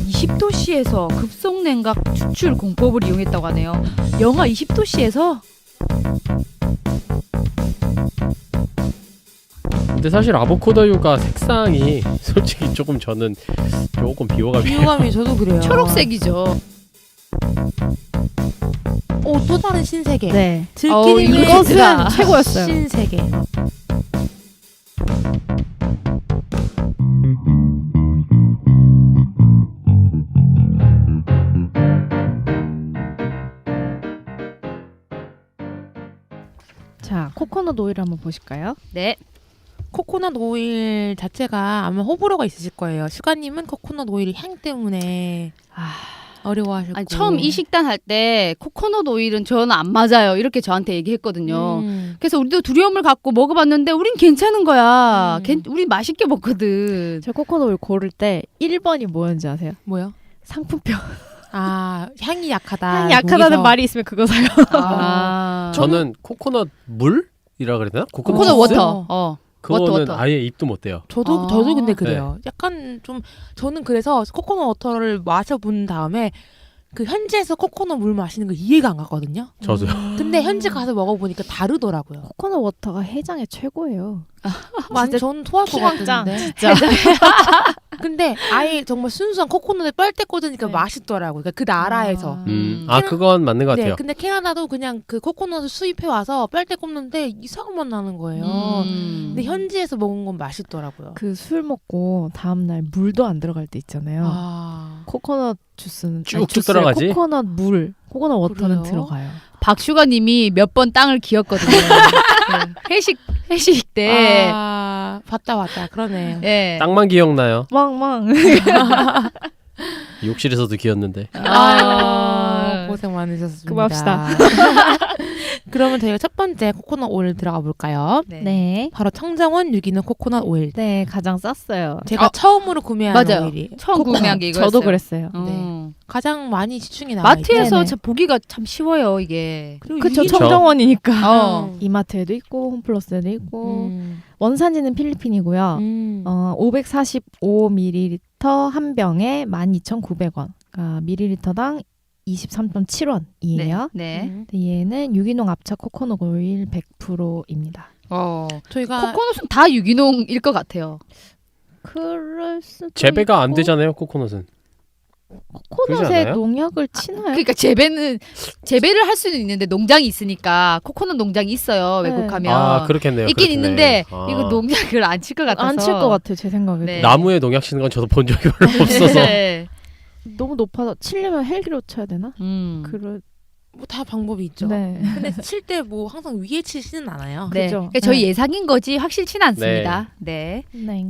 (20도씨에서) 급속 냉각 추출 공법을 이용했다고 하네요. 영하 20도씨에서? 근데 사실 아보카도유가 색상이 솔직히 저는 조금 비호감이에요. 저도 그래요. 초록색이죠. 오, 또 다른 신세계. 네. 들기름의 이것은 최고였어요. 신세계. 자, 코코넛 오일 한번 보실까요? 네. 코코넛 오일 자체가 아마 호불호가 있으실 거예요. 슈가님은 코코넛 오일 향 때문에 어려워하셨고. 아니, 처음 이 식단 할 때 코코넛 오일은 저는 안 맞아요. 이렇게 저한테 얘기했거든요. 그래서 우리도 두려움을 갖고 먹어봤는데 우린 괜찮은 거야. 우린 맛있게 먹거든. 저 코코넛 오일 고를 때 1번이 뭐였는지 아세요? 뭐요? 상품표. 향이 약하다. 향이 약하다는 말이 있으면 그거 사요. 저는 코코넛 물이라 그랬나? 코코넛 주스? 워터. 그거는 워터. 아예 입도 못 대요. 저도 근데 그래요. 약간 좀 저는 그래서 코코넛 워터를 마셔본 다음에 그 현지에서 코코넛 물 마시는 거 이해가 안 갔거든요. 저도요. 근데 현지 가서 먹어보니까 다르더라고요. 코코넛 워터가 해장에 최고예요. 완전 전 토할 것 킹짱, 같은데. 진짜. 근데 아예 정말 순수한 코코넛에 빨대 꽂으니까 네. 맛있더라고요. 그러니까 그 나라에서. 그건 맞는 것 같아요. 네, 근데 캐나다도 그냥 그 코코넛을 수입해 와서 빨대 꼽는데 이상한 맛 나는 거예요. 근데 현지에서 먹은 건 맛있더라고요. 그 술 먹고 다음날 물도 안 들어갈 때 있잖아요. 코코넛 주스는 쭉쭉 들어가지? 코코넛 물, 코코넛 워터는 그래요? 들어가요. 박슈가님이 몇 번 땅을 기었거든요. 네. 회식 때. 봤다. 그러네. 네. 땅만 기억나요. 망망. 욕실에서도 기었는데. 고생 많으셨습니다. 그만합시다. 그러면 저희가 첫 번째 코코넛 오일 들어가 볼까요? 네. 바로 청정원 유기농 코코넛 오일. 네, 가장 쌌어요. 제가 처음으로 구매한 맞아요. 오일이. 처음 구매한 게 이거였어요. 저도 그랬어요. 네. 가장 많이 시중에 나와 마트에서 네네. 참 보기가 참 쉬워요, 이게. 그쵸, 청정원이니까. 어. 이마트에도 있고 홈플러스에도 있고 원산지는 필리핀이고요. 545ml 한 병에 12,900원. 그러니까 밀리리터당 23.7원이에요. 네. 얘는 유기농 압착 코코넛 오일 100%입니다. 저희가 코코넛은 다 유기농일 것 같아요. 그럴 수도 재배가 안 있고. 되잖아요, 코코넛은. 그러지 코코넛에 않아요? 농약을 치나요? 그러니까 재배를 할 수는 있는데 농장이 있으니까 코코넛 농장이 있어요. 네. 외국하면. 그렇겠네요. 있긴 그렇겠네. 있는데 이거 농약을 안 칠 것 같아서. 안 칠 것 같아요, 제 생각에도. 네. 나무에 농약 치는 건 저도 본 적이 별로 없어서. 네. 너무 높아서 치려면 헬기로 쳐야 되나? 음. 뭐 다 방법이 있죠. 네. 근데 칠 때 뭐 항상 위에 치지는 않아요. 네. 그죠? 그러니까 저희 네. 예상인 거지 확실치는 않습니다. 네. 네.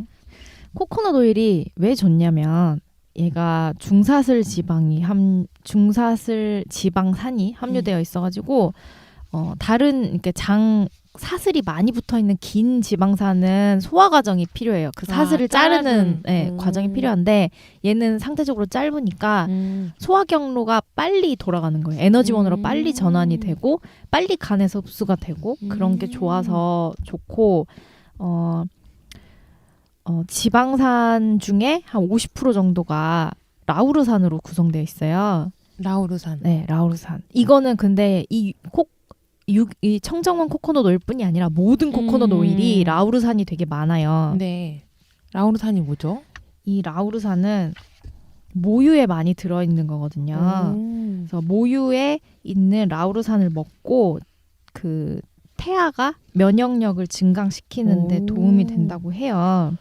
코코넛 오일이 왜 좋냐면 얘가 중사슬 지방산이 함유되어 있어가지고 다른 이렇게 사슬이 많이 붙어 있는 긴 지방산은 소화 과정이 필요해요. 그 사슬을 자르는 과정이 필요한데 얘는 상대적으로 짧으니까 소화 경로가 빨리 돌아가는 거예요. 에너지원으로 빨리 전환이 되고 빨리 간에서 흡수가 되고 그런 게 좋아서 좋고 지방산 중에 한 50% 정도가 라우르산으로 구성되어 있어요. 라우르산. 네, 라우르산. 이거는 근데 이 청정원 코코넛 오일뿐이 아니라 모든 코코넛 오일이 라우르산이 되게 많아요. 네. 라우르산이 뭐죠? 이 라우르산은 모유에 많이 들어있는 거거든요. 그래서 모유에 있는 라우르산을 먹고 그 태아가 면역력을 증강시키는데 도움이 된다고 해요.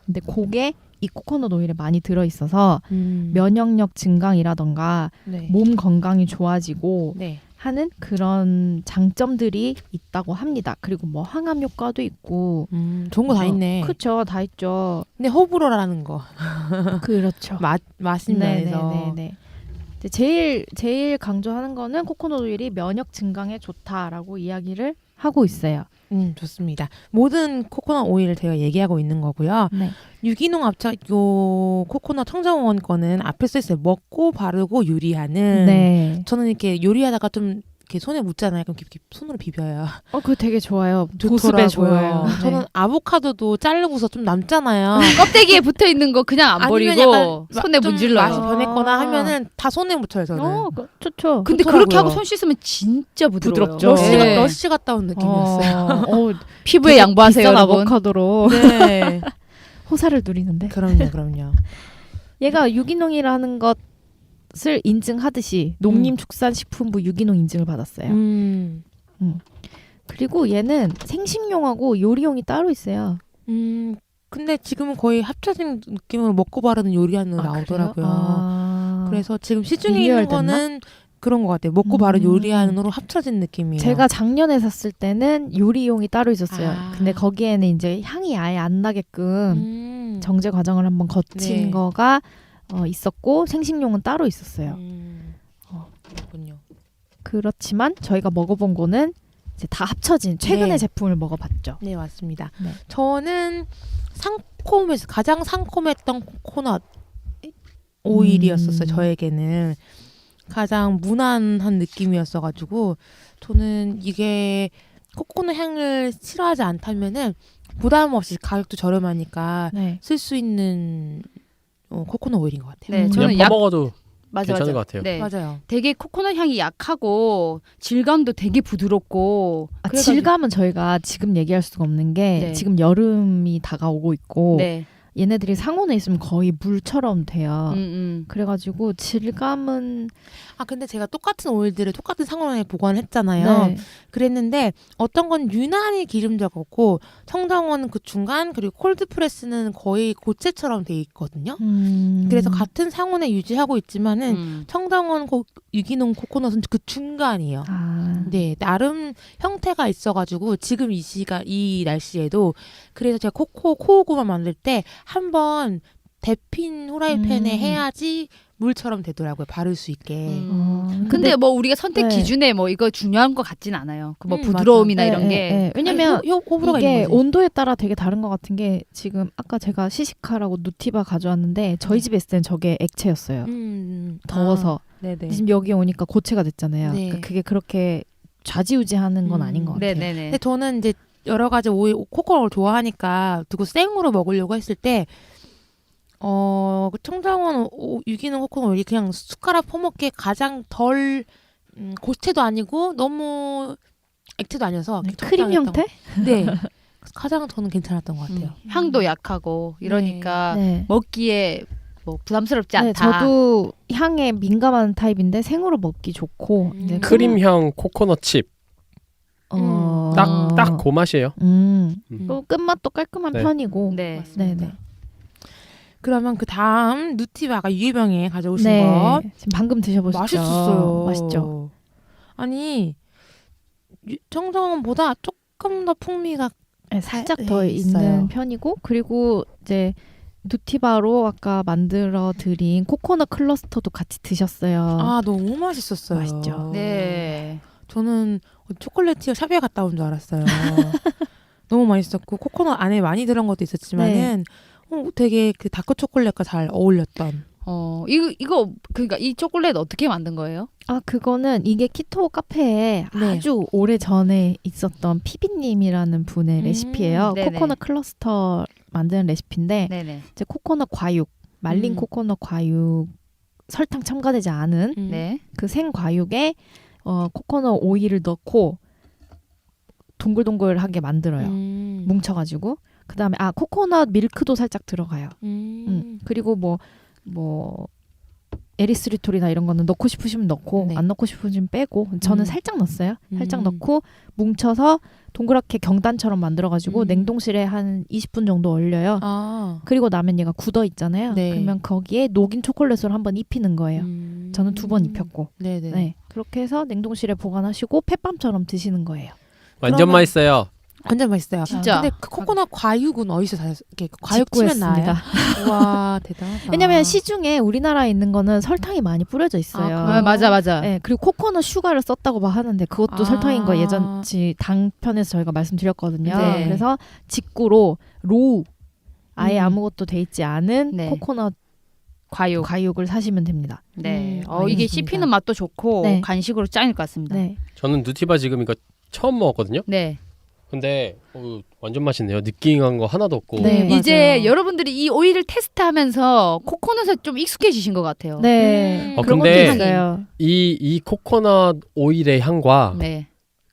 근데 그게 이 코코넛 오일에 많이 들어있어서 면역력 증강이라던가 네. 몸 건강이 좋아지고 네. 하는 그런 장점들이 있다고 합니다. 그리고 뭐 항암 효과도 있고 좋은 거 다 있네. 그렇죠, 다 있죠. 근데 호불호라는 거. 그렇죠. 맛인 면에서. 네. 제일 강조하는 거는 코코넛 오일이 면역 증강에 좋다라고 이야기를 하고 있어요. 좋습니다. 모든 코코넛 오일을 제가 얘기하고 있는 거고요. 네. 유기농 압착 요 코코넛 청정원 거는 앞에 써있어요. 먹고 바르고 요리하는. 네. 저는 이렇게 요리하다가 좀 이렇게 손에 묻잖아요. 그럼 이렇게 손으로 비벼요. 그거 되게 좋아요. 좋더라고요. 보습에 좋아요. 저는 아보카도도 자르고서 좀 남잖아요. 껍데기에 붙어 있는 거 그냥 안 아니면 버리고 약간 손에 좀 문질러요. 맛이 변했거나 하면은 다 손에 묻혀요. 저는. 좋죠. 근데 좋더라고요. 그렇게 하고 손 씻으면 진짜 부드러워요. 부드럽죠. 러쉬 갔다 온 느낌이었어요. 피부에 양보하세요, 비싼 여러분. 아보카도로 네. 호사를 누리는데. 그럼요. 얘가 유기농이라는 것을 인증하듯이 농림축산식품부 유기농 인증을 받았어요. 그리고 얘는 생식용하고 요리용이 따로 있어요. 근데 지금은 거의 합쳐진 느낌으로 먹고 바르는 요리하는 나오더라고요. 그래서 지금 시중에 있는 리뉴얼 됐나? 거는 그런 것 같아요. 먹고 바른 요리하는으로 합쳐진 느낌이에요. 제가 작년에 샀을 때는 요리용이 따로 있었어요. 근데 거기에는 이제 향이 아예 안 나게끔 정제 과정을 한번 거친 네. 거가 있었고 생식용은 따로 있었어요. 그렇군요. 그렇지만 저희가 먹어본 거는 이제 다 합쳐진 최근의 네. 제품을 먹어봤죠. 네, 맞습니다. 네. 저는 상콤해서 가장 상콤했던 코코넛 오일이었었어요. 저에게는 가장 무난한 느낌이었어가지고 저는 이게 코코넛 향을 싫어하지 않다면은 부담 없이 가격도 저렴하니까 네. 쓸 수 있는 코코넛 오일인 것 같아요. 네, 그냥 저는 퍼먹어도 맞아. 괜찮은 것 같아요. 네. 맞아요. 되게 코코넛 향이 약하고 질감도 되게 부드럽고. 그래가지고- 질감은 저희가 지금 얘기할 수가 없는 게 네. 지금 여름이 다가오고 있고 네. 얘네들이 상온에 있으면 거의 물처럼 돼요. 음. 그래가지고 질감은 근데 제가 똑같은 오일들을 똑같은 상온에 보관했잖아요. 네. 그랬는데 어떤 건 유난히 기름졌고 청정원은 그 중간 그리고 콜드프레스는 거의 고체처럼 돼 있거든요. 그래서 같은 상온에 유지하고 있지만은 청정원 유기농 코코넛은 그 중간이에요. 네, 나름 형태가 있어가지고 지금 이 날씨에도 그래서 제가 코오구마 만들 때 한번 데핀 후라이팬에 해야지 물처럼 되더라고요. 바를 수 있게. 근데 뭐 우리가 선택 네. 기준에 뭐 이거 중요한 것 같진 않아요. 그 뭐 맞아. 부드러움이나 네, 이런 네, 게. 네. 왜냐면 호불호가 이게 있는 거지. 온도에 따라 되게 다른 것 같은 게 지금 아까 제가 시시카라고 누티바 가져왔는데 저희 집에 있을 땐 저게 액체였어요. 더워서. 네네. 지금 여기 오니까 고체가 됐잖아요. 네. 그러니까 그게 그렇게 좌지우지하는 건 아닌 것 같아요. 네네네. 근데 저는 이제 여러 가지 코코넛을 좋아하니까 두고 생으로 먹으려고 했을 때 청정원 유기농 코코넛 오일이 그냥 숟가락 퍼먹기에 가장 덜 고체도 아니고 너무 액체도 아니어서 크림 형태? 네. 가장 저는 괜찮았던 것 같아요. 향도 약하고 이러니까 네. 먹기에 뭐 부담스럽지 네, 않다. 저도 향에 민감한 타입인데 생으로 먹기 좋고 이제 크림향 코코넛 칩. 딱 그 맛이에요. 또 끝맛도 깔끔한 네. 편이고. 네. 네네. 그러면 그 다음 누티바가 유해병에 가져오신 네. 거 지금 방금 드셔보셨죠? 맛있었어요. 맛있죠. 아니 청정원보다 조금 더 풍미가 네, 살짝 네, 더 있어요. 있는 편이고 그리고 이제 누티바로 아까 만들어 드린 코코넛 클러스터도 같이 드셨어요. 너무 맛있었어요. 맛있죠. 네. 저는 초콜릿티어 샵에 갔다 온 줄 알았어요. 너무 맛있었고 코코넛 안에 많이 들은 것도 있었지만은 되게 그 다크 초콜릿과 잘 어울렸던. 이거 그러니까 이 초콜릿 어떻게 만든 거예요? 그거는 이게 키토 카페에 네. 아주 오래 전에 있었던 피비님이라는 분의 레시피예요. 네네. 코코넛 클러스터 만드는 레시피인데 네네. 이제 코코넛 과육, 말린 코코넛 과육, 설탕 첨가되지 않은 네. 그 생과육에 코코넛 오일을 넣고 동글동글하게 만들어요. 뭉쳐가지고 그 다음에 코코넛 밀크도 살짝 들어가요. 그리고 뭐 에리스리톨이나 이런 거는 넣고 싶으시면 넣고 네. 안 넣고 싶으시면 빼고 저는 살짝 넣었어요. 살짝 넣고 뭉쳐서 동그랗게 경단처럼 만들어가지고 냉동실에 한 20분 정도 얼려요. 그리고 나면 얘가 굳어 있잖아요. 네. 그러면 거기에 녹인 초콜릿을 한번 입히는 거예요. 저는 2번 입혔고 네네. 네. 그렇게 해서 냉동실에 보관하시고 햇밤처럼 드시는 거예요. 완전 그러면- 맛있어요. 완전 맛있어요. 진짜. 근데 그 코코넛 과육은 어디서 이렇게 과육 치면 나요? 와 대단하다. 왜냐면 시중에 우리나라에 있는 거는 설탕이 많이 뿌려져 있어요. 맞아. 네, 그리고 코코넛 슈가를 썼다고 막 하는데 그것도 설탕인 거 예전치 당편에서 저희가 말씀드렸거든요. 네. 과육을 사시면 됩니다. 네. 이게 알겠습니다. 씹히는 맛도 좋고 네. 간식으로 짱일 것 같습니다. 네. 저는 누티바 지금 이거 처음 먹었거든요. 네. 근데 완전 맛있네요. 느끼한 거 하나도 없고. 네, 맞아요. 이제 여러분들이 이 오일을 테스트하면서 코코넛에 좀 익숙해지신 것 같아요. 네. 근데 그런 것도 있어요. 이 코코넛 오일의 향과 네.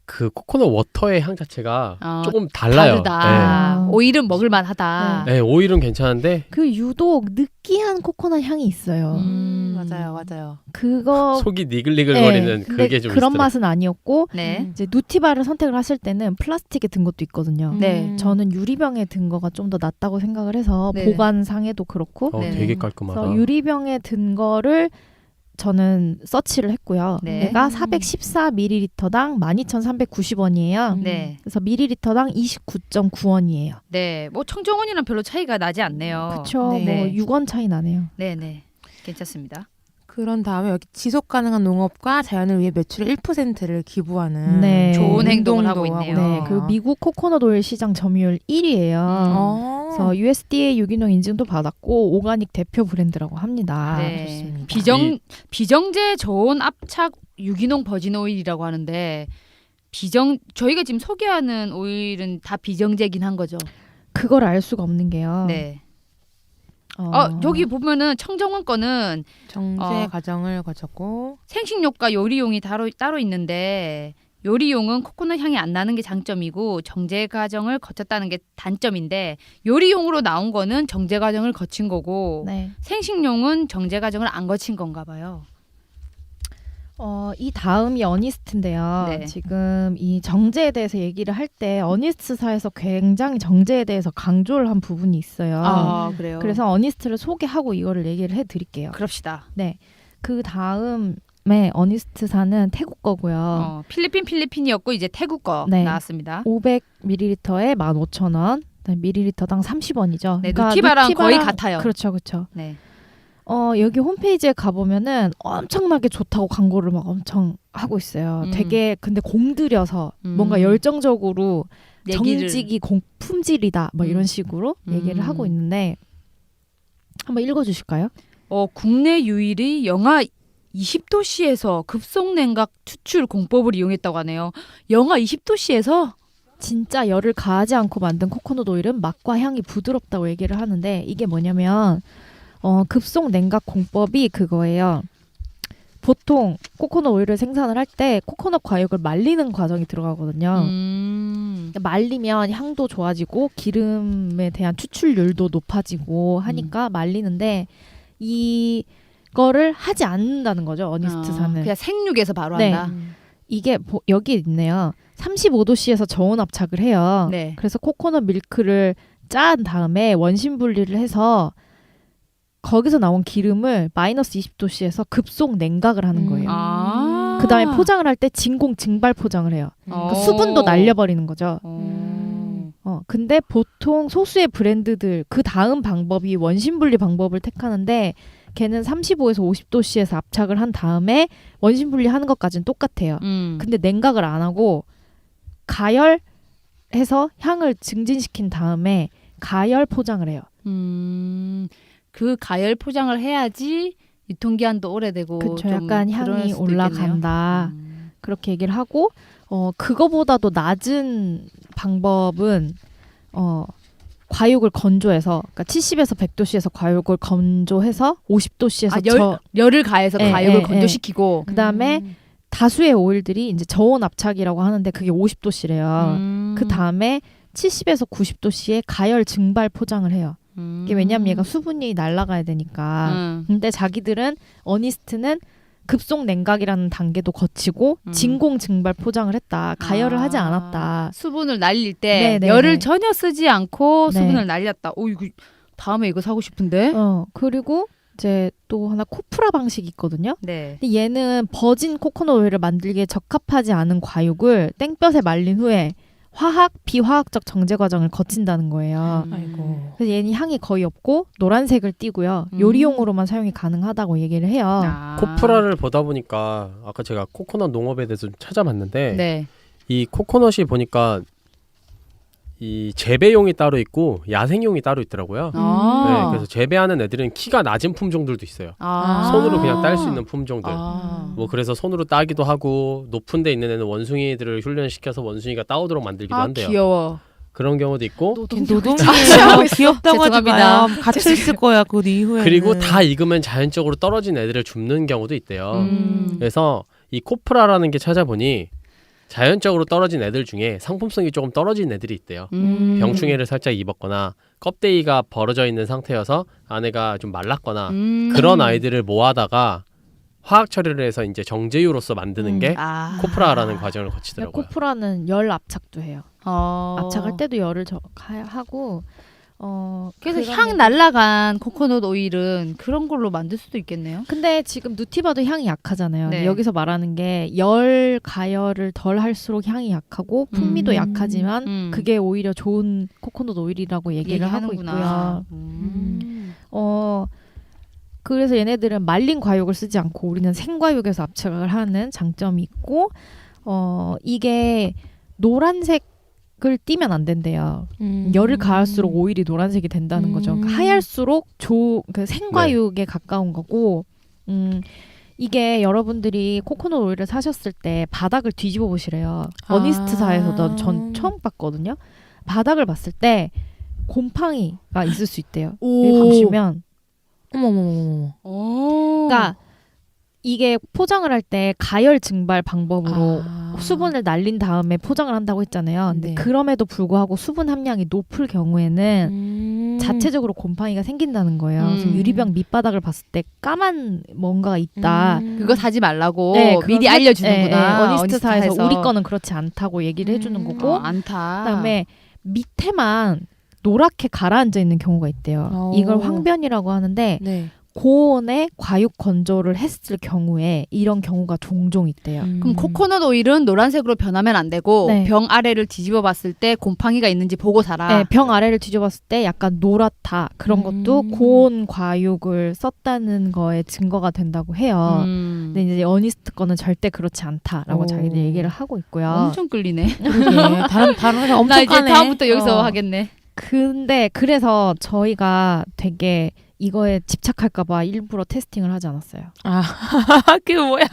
그 코코넛 워터의 향 자체가 조금 다르다. 네. 오일은 먹을만하다. 네, 오일은 괜찮은데 그 유독 느끼한 코코넛 향이 있어요. 맞아요. 그거 속이 니글니글거리는 네, 근데 그게 좀 그런 있더라고요. 맛은 아니었고 네. 이제 누티바를 선택을 하실 때는 플라스틱에 든 것도 있거든요. 네. 저는 유리병에 든 거가 좀 더 낫다고 생각을 해서 네. 보관상에도 그렇고 네. 되게 깔끔하다. 그래서 유리병에 든 거를 저는 서치를 했고요. 네. 얘가 414ml당 12,390원이에요. 네. 그래서 ml당 29.9원이에요. 네. 뭐 청정원이랑 별로 차이가 나지 않네요. 그렇죠. 네. 뭐 6원 차이 나네요. 네, 네. 괜찮습니다. 그런 다음에 여기 지속 가능한 농업과 자연을 위해 매출의 1%를 기부하는 네. 좋은 행동을 운동도 하고 있네요. 네, 그리고 미국 코코넛 오일 시장 점유율 1위예요. 그래서 USDA 유기농 인증도 받았고 오가닉 대표 브랜드라고 합니다. 네. 좋습니다. 비정제 저온 압착 유기농 버진 오일이라고 하는데 저희가 지금 소개하는 오일은 다 비정제긴 한 거죠. 그걸 알 수가 없는 게요. 네. 여기 보면은 청정원 거는 정제 과정을 거쳤고 생식용과 요리용이 따로 있는데 요리용은 코코넛 향이 안 나는 게 장점이고 정제 과정을 거쳤다는 게 단점인데 요리용으로 나온 거는 정제 과정을 거친 거고 네. 생식용은 정제 과정을 안 거친 건가 봐요. 이 다음이 어니스트인데요. 네. 지금 이 정제에 대해서 얘기를 할 때 어니스트사에서 굉장히 정제에 대해서 강조를 한 부분이 있어요. 그래요. 그래서 어니스트를 소개하고 이거를 얘기를 해드릴게요. 그럽시다. 네. 그 다음에 어니스트사는 태국 거고요. 필리핀이었고 이제 태국 거 네. 나왔습니다. 500ml에 15,000원. 밀리리터당 30원이죠. 네, 누티바랑 거의 같아요. 그렇죠, 그렇죠. 네. 여기 홈페이지에 가보면은 엄청나게 좋다고 광고를 막 엄청 하고 있어요. 되게 근데 공들여서 뭔가 열정적으로 정직이 품질이다 뭐 이런 식으로 얘기를 하고 있는데 한번 읽어주실까요? 국내 유일의 영하 20도씨에서 급속 냉각 추출 공법을 이용했다고 하네요. 영하 20도씨에서 진짜 열을 가하지 않고 만든 코코넛 오일은 맛과 향이 부드럽다고 얘기를 하는데 이게 뭐냐면 급속 냉각 공법이 그거예요. 보통 코코넛 오일을 생산을 할 때 코코넛 과육을 말리는 과정이 들어가거든요. 말리면 향도 좋아지고 기름에 대한 추출률도 높아지고 하니까 말리는데 이거를 하지 않는다는 거죠. 어니스트사는. 그냥 생육에서 바로 네. 한다. 이게 여기 있네요. 35도씨에서 저온 압착을 해요. 네. 그래서 코코넛 밀크를 짠 다음에 원심 분리를 해서 거기서 나온 기름을 마이너스 20도씨에서 급속 냉각을 하는 거예요. 그 다음에 포장을 할 때 진공 증발 포장을 해요. 그 수분도 날려버리는 거죠. 근데 보통 소수의 브랜드들 그 다음 방법이 원심 분리 방법을 택하는데 걔는 35에서 50도씨에서 압착을 한 다음에 원심 분리하는 것까지는 똑같아요. 근데 냉각을 안 하고 가열해서 향을 증진시킨 다음에 가열 포장을 해요. 그 가열 포장을 해야지 유통기한도 오래되고 그쵸, 좀 약간 그럴 향이 수도 올라간다. 그렇게 얘기를 하고 그거보다도 낮은 방법은 과육을 건조해서 그러니까 70에서 100도씨에서 과육을 건조해서 50도씨에서 열을 가해서 과육을 건조시키고 그다음에 다수의 오일들이 이제 저온 압착이라고 하는데 그게 50도씨래요. 그 다음에 70에서 90도씨에 가열 증발 포장을 해요. 이게 왜냐면 얘가 수분이 날아가야 되니까. 근데 자기들은 어니스트는 급속 냉각이라는 단계도 거치고 진공 증발 포장을 했다. 가열을 하지 않았다. 수분을 날릴 때 네네네. 열을 전혀 쓰지 않고 네. 수분을 날렸다. 이거 다음에 이거 사고 싶은데. 그리고 이제 또 하나 코프라 방식이 있거든요. 네. 근데 얘는 버진 코코넛 오일을 만들기에 적합하지 않은 과육을 땡볕에 말린 후에 화학, 비화학적 정제 과정을 거친다는 거예요. 아이고. 그래서 얘는 향이 거의 없고 노란색을 띠고요. 요리용으로만 사용이 가능하다고 얘기를 해요. 코프라를 보다 보니까 아까 제가 코코넛 농업에 대해서 좀 찾아봤는데 네. 이 코코넛이 보니까 이 재배용이 따로 있고 야생용이 따로 있더라고요. 네, 그래서 재배하는 애들은 키가 낮은 품종들도 있어요. 손으로 그냥 딸 수 있는 품종들. 뭐 그래서 손으로 따기도 하고 높은 데 있는 애는 원숭이들을 훈련시켜서 원숭이가 따오도록 만들기도 한대요. 귀여워. 그런 경우도 있고 노동이에요. 귀엽다고 하지 죄송합니다. 마요. 갇혀있을 거야 그 이후에는. 그리고 다 익으면 자연적으로 떨어진 애들을 줍는 경우도 있대요. 그래서 이 코프라라는 게 찾아보니 자연적으로 떨어진 애들 중에 상품성이 조금 떨어진 애들이 있대요. 병충해를 살짝 입었거나 껍데기가 벌어져 있는 상태여서 안에가 좀 말랐거나 그런 아이들을 모아다가 화학 처리를 해서 이제 정제유로서 만드는 게 코프라라는 과정을 거치더라고요. 코프라는 열 압착도 해요. 어. 압착할 때도 열을 하고 그래서 그런 향 날라간 코코넛 오일은 그런 걸로 만들 수도 있겠네요. 근데 지금 누티바도 향이 약하잖아요. 네. 근데 여기서 말하는 게 열 가열을 덜 할수록 향이 약하고 풍미도 약하지만 그게 오히려 좋은 코코넛 오일이라고 얘기를 하고 있고요. 그래서 얘네들은 말린 과육을 쓰지 않고 우리는 생과육에서 압착을 하는 장점이 있고 이게 노란색을 띠면 안 된대요. 열을 가할수록 오일이 노란색이 된다는 거죠. 그러니까 하얄수록 그 생과육에 가까운 거고 이게 여러분들이 코코넛 오일을 사셨을 때 바닥을 뒤집어 보시래요. 어니스트사에서 전 처음 봤거든요. 바닥을 봤을 때 곰팡이가 있을 수 있대요. 여기 보시면 어머머머. 그러니까 이게 포장을 할 때 가열 증발 방법으로 수분을 날린 다음에 포장을 한다고 했잖아요. 근데 네. 그럼에도 불구하고 수분 함량이 높을 경우에는 자체적으로 곰팡이가 생긴다는 거예요. 그래서 유리병 밑바닥을 봤을 때 까만 뭔가가 있다. 그거 사지 말라고 네, 미리 그런 알려주는구나. 어니스트사에서 우리 거는 그렇지 않다고 얘기를 해주는 거고 않다. 그다음에 밑에만 노랗게 가라앉아 있는 경우가 있대요. 이걸 황변이라고 하는데 네. 고온에 과육 건조를 했을 경우에 이런 경우가 종종 있대요. 그럼 코코넛 오일은 노란색으로 변하면 안 되고 네. 병 아래를 뒤집어 봤을 때 곰팡이가 있는지 보고 사라. 네, 병 아래를 뒤져봤을 때 약간 노랗다. 그런 것도 고온 과육을 썼다는 거에 증거가 된다고 해요. 근데 이제 어니스트 거는 절대 그렇지 않다라고 자기들 얘기를 하고 있고요. 엄청 끌리네. 다른 회사 엄청 나 이제 까네. 다음부터 여기서 하겠네. 근데 그래서 저희가 되게 이거에 집착할까봐 일부러 테스팅을 하지 않았어요. 그게 뭐야?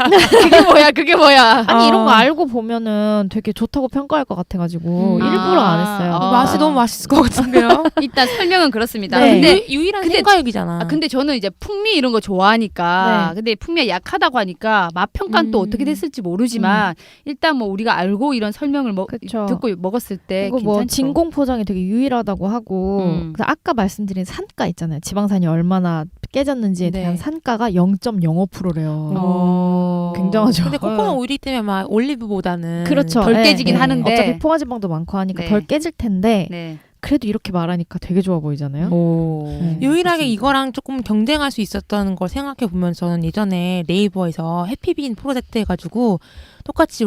그게 뭐야? 아니 이런 거 알고 보면은 되게 좋다고 평가할 것 같아가지고 일부러 안 했어요. 맛이 너무 맛있을 것 같은데요? 일단 설명은 그렇습니다. 네. 근데 유일한 근데- 생과육이잖아. 근데 저는 이제 풍미 이런 거 좋아하니까 네. 근데 풍미가 약하다고 하니까 맛 평가는 또 어떻게 됐을지 모르지만 일단 뭐 우리가 알고 이런 설명을 그쵸. 듣고 먹었을 때 그리고 뭐 괜찮죠. 진공 포장이 되게 유일하다고 하고 그래서 아까 말씀드린 산가 있잖아요. 지방산이 얼마나 깨졌는지에 네. 대한 산가가 0.05%래요. 굉장하죠. 근데 코코넛 오일이 때문에 막 올리브보다는 그렇죠. 덜 네, 깨지긴 네. 하는데. 어차피 포화지방도 많고 하니까 네. 덜 깨질 텐데 네. 그래도 이렇게 말하니까 되게 좋아 보이잖아요. 네. 유일하게 이거랑 조금 경쟁할 수 있었던 걸 생각해 보면 저는 예전에 네이버에서 해피빈 프로젝트 해가지고 똑같이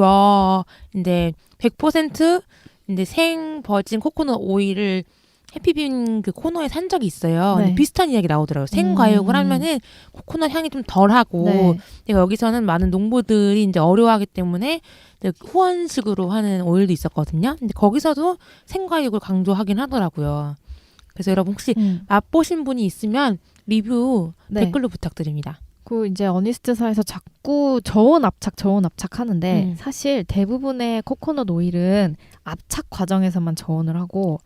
이제 100% 이제 생 버진 코코넛 오일을 해피빈 그 코너에 산 적이 있어요. 네. 근데 비슷한 이야기 나오더라고요. 생과육을 하면은 코코넛 향이 좀 덜하고 네. 내가 여기서는 많은 농부들이 이제 어려워하기 때문에 이제 후원식으로 하는 오일도 있었거든요. 근데 거기서도 생과육을 강조하긴 하더라고요. 그래서 여러분 혹시 맛보신 분이 있으면 리뷰 네. 댓글로 부탁드립니다. 그 이제 어니스트사에서 자꾸 저온 압착 하는데 사실 대부분의 코코넛 오일은 압착 과정에서만 저온을 하고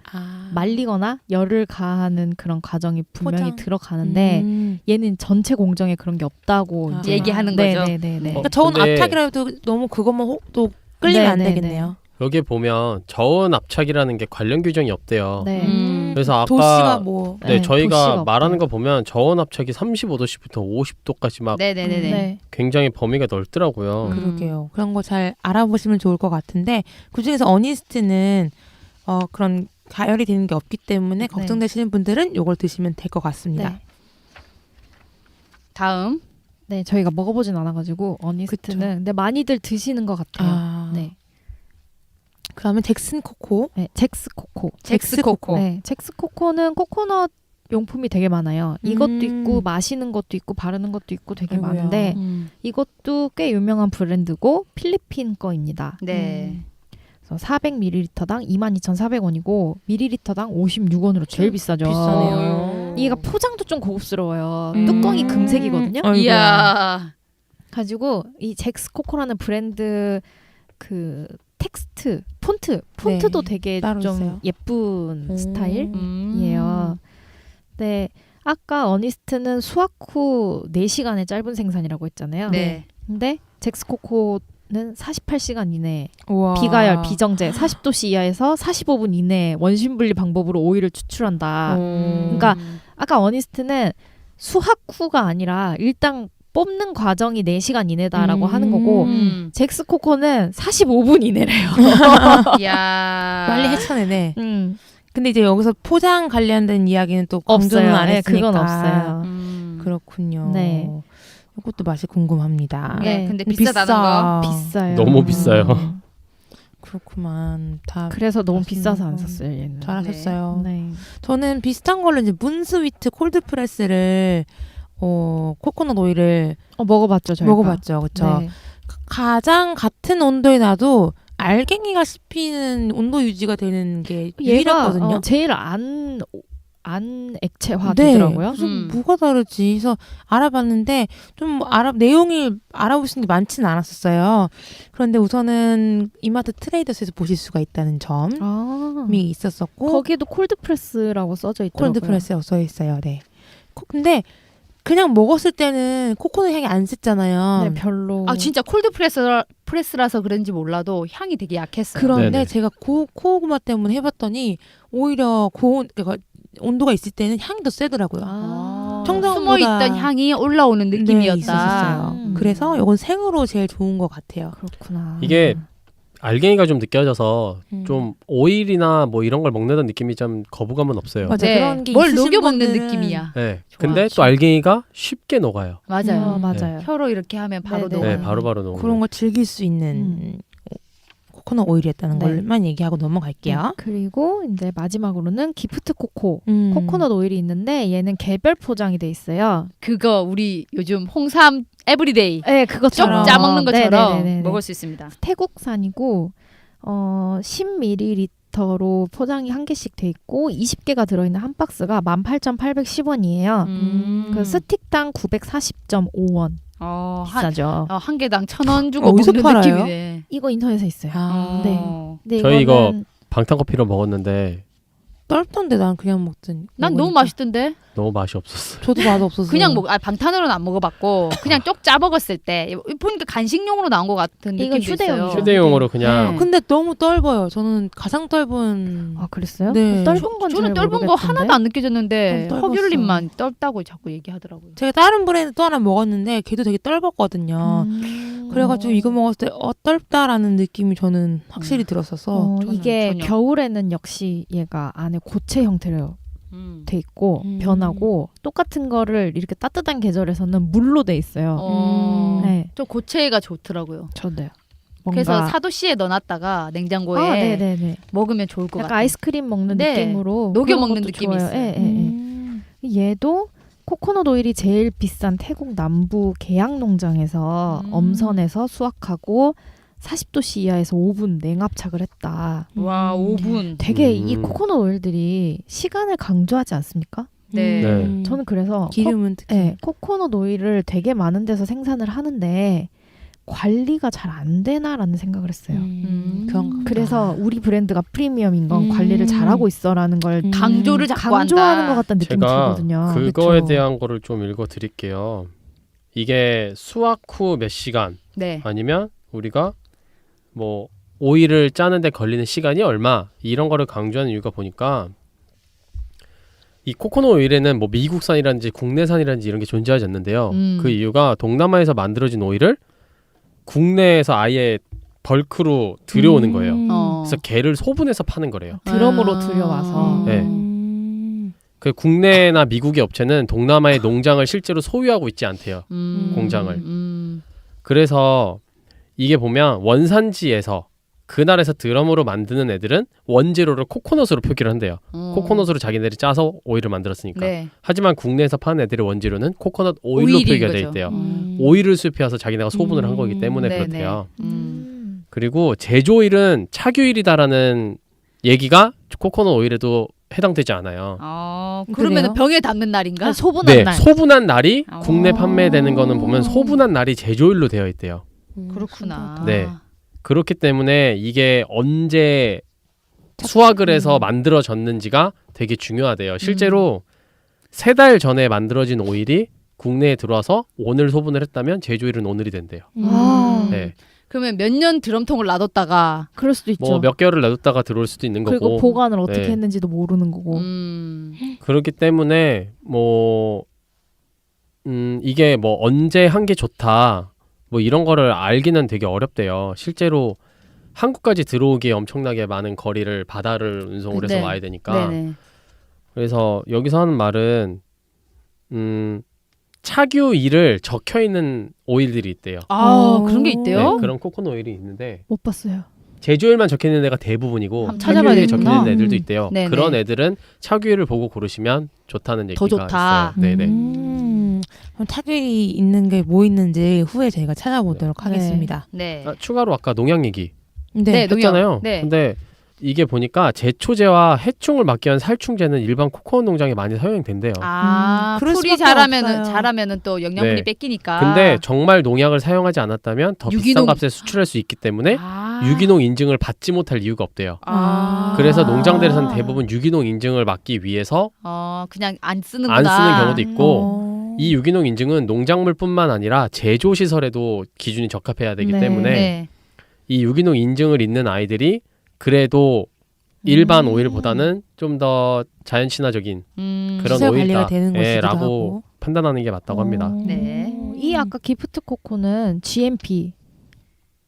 말리거나 열을 가하는 그런 과정이 분명히 포장. 들어가는데 얘는 전체 공정에 그런 게 없다고 이제 얘기하는 거죠. 네네네. 그러니까 저온 근데- 압착이라도 너무 그것만 또 끌리면 안 네네네. 되겠네요. 여기에 보면 저온 압착이라는 게 관련 규정이 없대요. 네. 그래서 아까 도시가 뭐 네, 네, 저희가 도시가 말하는 없대요. 거 보면 저온 압착이 35도씨부터 50도까지 막 네네네네. 네. 굉장히 범위가 넓더라고요. 그러게요. 그런 거 잘 알아보시면 좋을 것 같은데 그중에서 어니스트는 그런 가열이 되는 게 없기 때문에 걱정되시는 분들은 이걸 드시면 될 것 같습니다. 네. 다음. 네, 저희가 먹어보진 않아가지고 어니스트는 근데 많이들 드시는 것 같아요. 네. 그러면 잭슨 코코. 네, 잭스코코. 잭스코코. 네, 잭스코코는 코코넛 용품이 되게 많아요. 이것도 있고 마시는 것도 있고 바르는 것도 있고 되게 아이고야. 많은데 이것도 꽤 유명한 브랜드고 필리핀 거입니다. 네. 그래서 400ml당 22,400원이고 밀리리터당 56원으로 제일 비싸죠. 비싸네요. 이가 포장도 좀 고급스러워요. 뚜껑이 금색이거든요. 아이고야. 이야. 가지고 이 잭스 코코라는 브랜드 그 텍스트 폰트도 되게 따로 좀 있어요. 예쁜 오. 스타일이에요. 네, 아까 어니스트는 수확 후 4시간의 짧은 생산이라고 했잖아요. 네. 근데 잭스 코코는 48시간 이내 우와. 비가열 비정제 40도씨 이하에서 45분 이내 원심 분리 방법으로 오일을 추출한다. 그러니까 아까 어니스트는 수확 후가 아니라 일단 뽑는 과정이 4시간 이내다라고 하는 거고 잭스 코코는 45분 이내래요. 이야. 빨리 헤쳐내네. 근데 이제 여기서 포장 관련된 이야기는 또 강조는 없어요. 안 네, 했으니까. 그건 없어요. 그렇군요. 네. 이것도 맛이 궁금합니다. 네. 근데 비싸. 비싸다는 거. 비싸요. 너무 비싸요. 그렇구만. 다 그래서 너무 맛있는 비싸서 안 거. 샀어요. 얘는. 잘하셨어요. 네. 저는 비슷한 걸로 이제 문스위트 콜드프레스를 코코넛 오일을 먹어봤죠, 저희가. 먹어봤죠, 그렇죠. 네. 가장 같은 온도에 놔도 알갱이가 씹히는 온도 유지가 되는 게 얘가 유일했거든요. 제일 안 액체화되더라고요. 그래서 뭐가 다르지? 그래서 알아봤는데 좀 내용을 알아보시는 게 많지는 않았었어요. 그런데 우선은 이마트 트레이더스에서 보실 수가 있다는 점이 있었었고 거기에도 콜드프레스라고 써져 있더라고요. 콜드프레스라고 써 있어요. 네. 근데 그냥 먹었을 때는 코코넛 향이 안 셌잖아요. 네, 별로. 아 진짜 콜드 프레스라서 그런지 몰라도 향이 되게 약했어요. 그런데 네네. 제가 코고구마 때문에 해봤더니 오히려 그러니까 온도가 있을 때는 향이 더 세더라고요. 청정원보다 숨어있던 향이 올라오는 느낌이었다. 네, 있었어요. 그래서 이건 생으로 제일 좋은 것 같아요. 그렇구나. 이게 알갱이가 좀 느껴져서 음. 좀 오일이나 뭐 이런 걸 먹는 느낌이 좀 거부감은 없어요. 맞아 네. 그런 게 뭘 있으신 녹여 먹는 분들은 느낌이야. 네. 좋아. 근데 또 알갱이가 쉽게 녹아요. 맞아요. 맞아요. 혀로 이렇게 하면 바로 네네. 녹아요. 네, 바로바로 녹는. 그런 걸 즐길 수 있는 코코넛 오일이었다는 네. 걸만 얘기하고 넘어갈게요. 그리고 이제 마지막으로는 기프트 코코. 음. 코코넛 오일이 있는데 얘는 개별 포장이 돼 있어요. 그거 우리 요즘 홍삼 에브리데이 네, 쪽 그것처럼 짜먹는 것처럼 네네네네. 먹을 수 있습니다. 태국산이고 10ml로 포장이 한 개씩 돼 있고 20개가 들어있는 한 박스가 18,810원이에요. 그 스틱당 940.5원 비싸죠. 한 개당 1,000원 주고 어디서 먹는 팔아요? 느낌이네. 이거 인터넷에 있어요. 아, 네. 근데 저희 이거 이거는 방탄커피로 먹었는데 떫던데 난 그냥 먹더니. 난 너무 먹으니까. 맛있던데. 너무 맛이 없었어요. 저도 맛 없어서. 그냥 방탄으로는 안 먹어봤고 그냥 쪽 짜먹었을 때 보니까 간식용으로 나온 것 같은 이거 느낌도 휴대용이죠. 있어요. 휴대용으로 그냥 네. 근데 너무 떫어요. 저는 가장 떫은. 아 그랬어요? 네. 떫은 건 저는 잘 떫은 거 모르겠던데. 하나도 안 느껴졌는데 너무 떫었어. 허귤님만 떫다고 자꾸 얘기하더라고요. 제가 다른 브랜드 또 하나 먹었는데 걔도 되게 떫었거든요. 그래가지고 이거 먹었을 때 떫다라는 느낌이 저는 확실히 들었어서. 저는 이게 전혀. 겨울에는 역시 얘가 안에 고체 형태로 돼 있고 변하고 똑같은 거를 이렇게 따뜻한 계절에서는 물로 돼 있어요. 네, 좀 고체가 좋더라고요. 저도요. 그래서 사도씨에 넣어놨다가 냉장고에 네네네. 먹으면 좋을 것 약간 같아요. 아이스크림 먹는 네. 느낌으로 녹여 그런 먹는 것도 느낌이 좋아요. 있어요. 예, 예, 예. 얘도 코코넛 오일이 제일 비싼 태국 남부 계양 농장에서 엄선해서 수확하고 40도씨 이하에서 5분 냉압착을 했다. 와 5분. 되게 이 코코넛 오일들이 시간을 강조하지 않습니까? 네. 네. 저는 그래서 기름은 특히. 코코넛 오일을 되게 많은 데서 생산을 하는데 관리가 잘 안 되나라는 생각을 했어요. 그런가 보다. 그래서 우리 브랜드가 프리미엄인 건 관리를 잘하고 있어라는 걸 강조를 자꾸 강조하는 한다. 것 같다는 느낌이 제가 들거든요. 그거에 그쵸. 대한 거를 좀 읽어드릴게요. 이게 수확 후 몇 시간 네. 아니면 우리가 뭐 오일을 짜는데 걸리는 시간이 얼마 이런 거를 강조하는 이유가 보니까 이 코코넛 오일에는 뭐 미국산이라든지 국내산이라든지 이런 게 존재하지 않는데요. 그 이유가 동남아에서 만들어진 오일을 국내에서 아예 벌크로 들여오는 거예요. 그래서 걔를 소분해서 파는 거래요. 드럼으로 들여와서 네. 그 국내나 미국의 업체는 동남아의 농장을 실제로 소유하고 있지 않대요. 공장을. 그래서 이게 보면 원산지에서 그날에서 드럼으로 만드는 애들은 원재료를 코코넛으로 표기를 한대요. 코코넛으로 자기네들이 짜서 오일을 만들었으니까. 네. 하지만 국내에서 파는 애들의 원재료는 코코넛 오일로 오일인 표기가 돼 거죠. 있대요. 오일을 수입해서 자기네가 소분을 한 거기 때문에 네네. 그렇대요. 그리고 제조일은 착유일이다라는 얘기가 코코넛 오일에도 해당되지 않아요. 그러면 그래요? 병에 담는 날인가? 소분한 네, 날. 소분한 날이 어. 국내 판매되는 거는 보면 소분한 날이 제조일로 되어 있대요. 그렇구나. 네. 그렇기 때문에 이게 언제 수확을 해서 만들어졌는지가 되게 중요하대요. 실제로 3달 전에 만들어진 오일이 국내에 들어와서 오늘 소분을 했다면 제조일은 오늘이 된대요. 아. 네. 그러면 몇 년 드럼통을 놔뒀다가 그럴 수도 있죠. 뭐 몇 개월을 놔뒀다가 들어올 수도 있는 그리고 거고. 보관을 어떻게 네. 했는지도 모르는 거고. 그렇기 때문에 뭐 이게 뭐 언제 한 게 좋다 뭐 이런 거를 알기는 되게 어렵대요. 실제로 한국까지 들어오기에 엄청나게 많은 거리를 바다를 운송을 해서 네. 와야 되니까. 네네. 그래서 여기서 하는 말은 착유일을 적혀 있는 오일들이 있대요. 그런 게 있대요? 네, 그런 코코넛 오일이 있는데 못 봤어요. 제조일만 적혀 있는 애가 대부분이고 한번 찾아봐야 착유일이 적혀 되겠구나. 있는 애들도 있대요. 네네. 그런 애들은 착유일을 보고 고르시면 좋다는 얘기가 더 좋다. 있어요. 네네. 그럼 착유일이 있는 게 뭐 있는지 후에 저희가 찾아보도록 하겠습니다. 네. 추가로 아까 농약 얘기 네, 농약. 했잖아요. 네. 근데 이게 보니까 제초제와 해충을 막기 위한 살충제는 일반 코코넛 농장에 많이 사용된대요. 그럴 풀이 수밖에 자라면은 없어요. 자라면은 또 영양분이 네. 뺏기니까. 근데 정말 농약을 사용하지 않았다면 더 비싼 유기농. 값에 수출할 수 있기 때문에 유기농 인증을 받지 못할 이유가 없대요. 아. 그래서 농장들에서는 대부분 유기농 인증을 받기 위해서 그냥 안 쓰는구나. 안 쓰는 경우도 있고 어. 이 유기농 인증은 농작물뿐만 아니라 제조 시설에도 기준이 적합해야 되기 네. 때문에 네. 이 유기농 인증을 있는 아이들이 그래도 일반 오일보다는 좀 더 자연 친화적인 그런 시설 관리가 오일이다 되는 것이기도 라고 하고. 판단하는 게 맞다고 합니다. 네. 이 아까 기프트 코코는 GMP,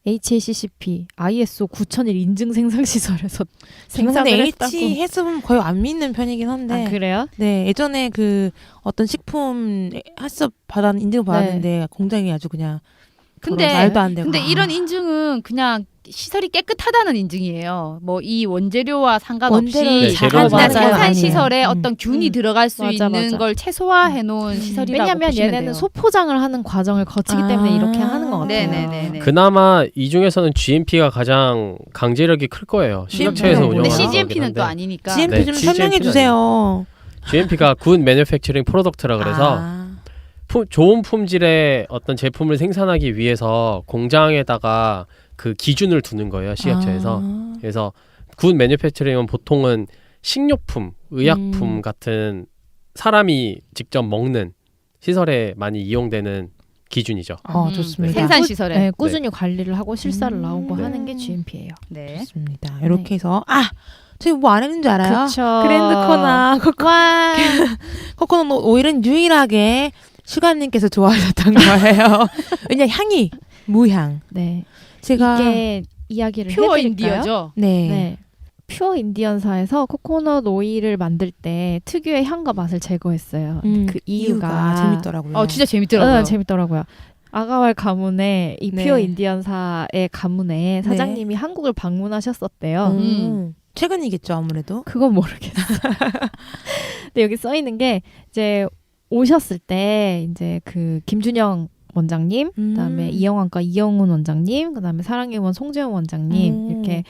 HACCP, ISO 9001 인증 생산 시설에서 저는 근데 생산을 했다고. H 했으면 거의 안 믿는 편이긴 한데. 아, 그래요? 네, 예전에 그 어떤 식품 핫섭 인증 받았는데 공장이 아주 그냥 근데 말도 안 되고. 근데 이런 인증은 그냥 시설이 깨끗하다는 인증이에요. 뭐 이 원재료와 상관없이 원재료를 네, 잘 재료는 일단 상관없이. 생산 아니에요. 시설에 어떤 균이 들어갈 수 맞아, 있는 맞아. 걸 최소화해 놓은 시설이라고 왜냐면 보시면 얘네는 돼요. 소포장을 하는 과정을 거치기 때문에 이렇게 하는 것 같아요. 네네네네. 그나마 이 중에서는 GMP가 가장 강제력이 클 거예요. 식약처에서 네. 운영하는 근데 거긴 CGMP는 또 한데. 아니니까. GMP 네, 좀 GMP 는 설명해 주세요. GMP가 Good Manufacturing Product라 그래서 좋은 품질의 어떤 제품을 생산하기 위해서 공장에다가 그 기준을 두는 거예요. 식약처에서. 그래서 굿 매니팩처링은 보통은 식료품, 의약품 같은 사람이 직접 먹는 시설에 많이 이용되는 기준이죠. 좋습니다. 생산 시설에. 네, 꾸준히 관리를 하고 실사를 나오고 네. 하는 게 GMP예요. 네. 좋습니다. 이렇게 해서 저희 뭐 안 했는 줄 알아요? 그쵸. 그랜드 코나 와. 코코넛 오일은 유일하게 슈가님께서 좋아하셨던 거예요. 왜냐 향이 무향. 네. 제가 이게 이야기를 퓨어 해드릴까요? 인디어죠. 네. 네. 퓨어 인디언사에서 코코넛 오일을 만들 때 특유의 향과 맛을 제거했어요. 그 이유가 재밌더라고요. 진짜 재밌더라고요. 재밌더라고요. 아가왈 가문의 이 네. 퓨어 인디언사의 가문에 사장님이 한국을 방문하셨었대요. 최근이겠죠 아무래도. 그건 모르겠어요. 근데 여기 써 있는 게 이제 오셨을 때 이제 그 김준영 원장님, 그다음에 이영환과 이영훈 원장님, 그다음에 사랑의 원 송재원 원장님 이렇게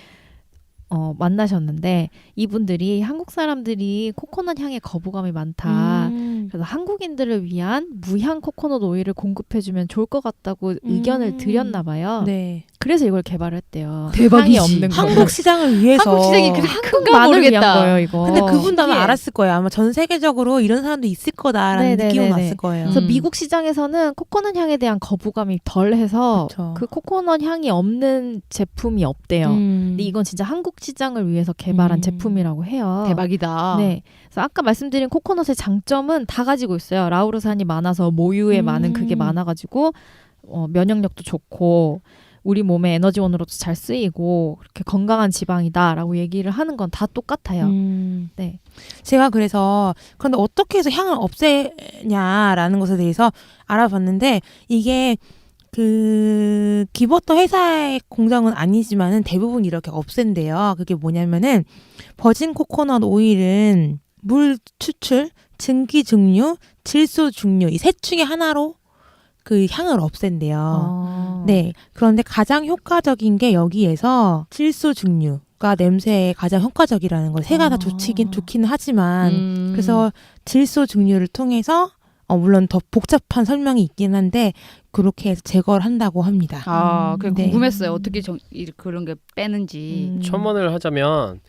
만나셨는데 이분들이 한국 사람들이 코코넛 향에 거부감이 많다. 그래서 한국인들을 위한 무향 코코넛 오일을 공급해주면 좋을 것 같다고 의견을 드렸나 봐요. 네. 그래서 이걸 개발을 했대요. 대박이지. 향이 없는 거. 한국 시장을 위해서. 한국 시장이 한국만을 위한 거예요, 이거. 근데 그분도 아마 신기해. 알았을 거예요. 아마 전 세계적으로 이런 사람도 있을 거다라는 네네네네. 느낌은 왔을 거예요. 그래서 미국 시장에서는 코코넛 향에 대한 거부감이 덜해서 그쵸. 그 코코넛 향이 없는 제품이 없대요. 근데 이건 진짜 한국 시장을 위해서 개발한 제품이라고 해요. 대박이다. 네. 그래서 아까 말씀드린 코코넛의 장점은 다 가지고 있어요. 라우르산이 많아서 모유에 많은 그게 많아가지고 면역력도 좋고 우리 몸의 에너지원으로도 잘 쓰이고 그렇게 건강한 지방이다라고 얘기를 하는 건 다 똑같아요. 네. 제가 그래서 그런데 어떻게 해서 향을 없애냐라는 것에 대해서 알아봤는데 이게 그 기버터 회사의 공장은 아니지만은 대부분 이렇게 없앤대요. 그게 뭐냐면은 버진 코코넛 오일은 물 추출, 증기 증류, 질소 증류 이 셋 중에 하나로 그 향을 없앤대요. 네, 네. 그런데 가장 효과적인 게 여기에서 질소 증류가 냄새에 가장 효과적이라는 걸 세가 다 좋기는 하지만 그래서 질소 증류를 통해서 물론 더 복잡한 설명이 있긴 한데 그렇게 해서 제거를 한다고 합니다. 그게 네. 궁금했어요. 어떻게 그런 게 빼는지. 첨언을 하자면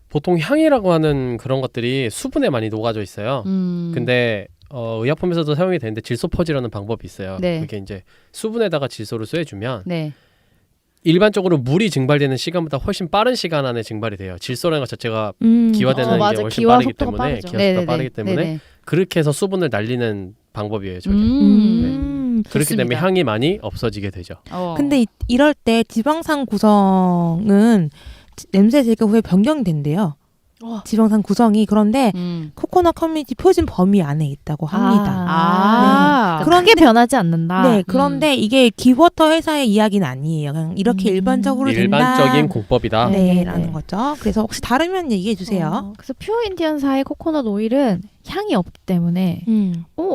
보통 향이라고 하는 그런 것들이 수분에 많이 녹아져 있어요. 근데 의약품에서도 사용이 되는데 질소 퍼지라는 방법이 있어요. 네. 그게 이제 수분에다가 질소를 쏘해주면 네. 일반적으로 물이 증발되는 시간보다 훨씬 빠른 시간 안에 증발이 돼요. 질소라는 것 자체가 기화되는 맞아. 게 훨씬 기화 빠르기 속도가 때문에 빠르죠. 기화 네네네. 속도가 빠르기 때문에 네네. 그렇게 해서 수분을 날리는 방법이에요. 저게. 그렇기 좋습니다. 때문에 향이 많이 없어지게 되죠. 근데 이럴 때 지방산 구성은 냄새 제거 후에 변경된대요. 지방산 구성이. 그런데 코코넛 커뮤니티 표준 범위 안에 있다고 합니다. 네. 크게 변하지 않는다. 네, 그런데 이게 기워터 회사의 이야기는 아니에요. 그냥 이렇게 일반적으로 된다. 일반적인 공법이다. 네, 네, 라는 네. 거죠. 그래서 혹시 다르면 얘기해 주세요. 그래서 퓨어 인디언사의 코코넛 오일은 향이 없기 때문에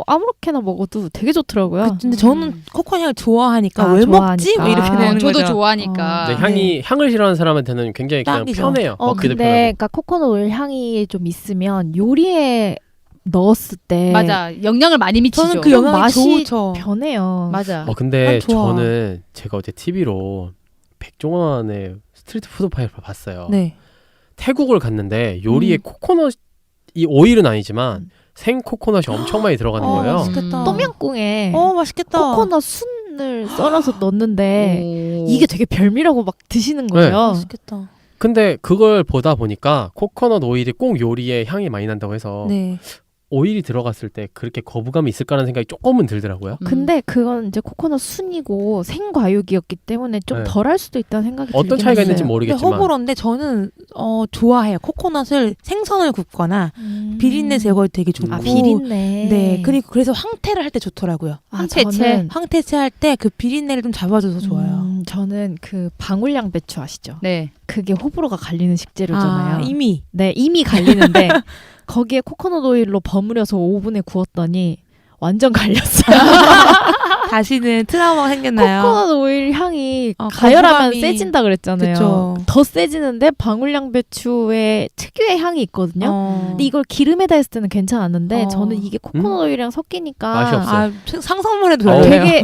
아무렇게나 먹어도 되게 좋더라고요. 근데 저는 코코넛 향을 좋아하니까 왜 좋아하니까. 먹지? 뭐 이렇게 아, 되는 저도 거죠. 좋아하니까. 근데 향을 싫어하는 사람한테는 굉장히 그냥 딱이죠. 편해요. 먹기도 근데 편하고. 그러니까 코코넛 오일 향이 좀 있으면 요리에 넣었을 때 맞아. 영향을 많이 미치죠. 저는 그 영향이 맛이 좋죠. 변해요. 맞아. 근데 좋아. 저는 제가 어제 TV로 백종원의 스트리트 푸드 파이를 봤어요. 네. 태국을 갔는데 요리에 코코넛 이 오일은 아니지만 생 코코넛이 엄청 많이 들어가는 거예요. 맛있겠다. 똠양꿍에 맛있겠다. 코코넛 순을 썰어서 넣는데 오. 이게 되게 별미라고 막 드시는 네. 거예요. 맛있겠다. 근데 그걸 보다 보니까 코코넛 오일이 꼭 요리에 향이 많이 난다고 해서 네. 오일이 들어갔을 때 그렇게 거부감이 있을까라는 생각이 조금은 들더라고요. 근데 그건 이제 코코넛 순이고 생과육이었기 때문에 좀 네. 덜할 수도 있다는 생각이 어떤 들긴 차이가 했어요. 있는지 근데 모르겠지만 호불호인데 저는 좋아해요. 코코넛을 생선을 굽거나 비린내 제거에 되게 좋고. 비린내. 네. 그리고 그래서 황태를 할 때 좋더라고요. 황태채. 황태채 할 때 그 비린내를 좀 잡아줘서 좋아요. 저는 그 방울양배추 아시죠? 네. 그게 호불호가 갈리는 식재료잖아요. 이미. 네, 이미 갈리는데 거기에 코코넛 오일로 버무려서 오븐에 구웠더니 완전 갈렸어요. 다시는 트라우마가 생겼나요? 코코넛 오일 향이 아, 가열하면 거부감이- 세진다 그랬잖아요. 그쵸. 더 세지는데 방울양배추의 특유의 향이 있거든요. 근데 이걸 기름에다 했을 때는 괜찮았는데 저는 이게 코코넛 오일이랑 섞이니까 맛이 없어요. 상상만 해도 어. 별로예요. 되게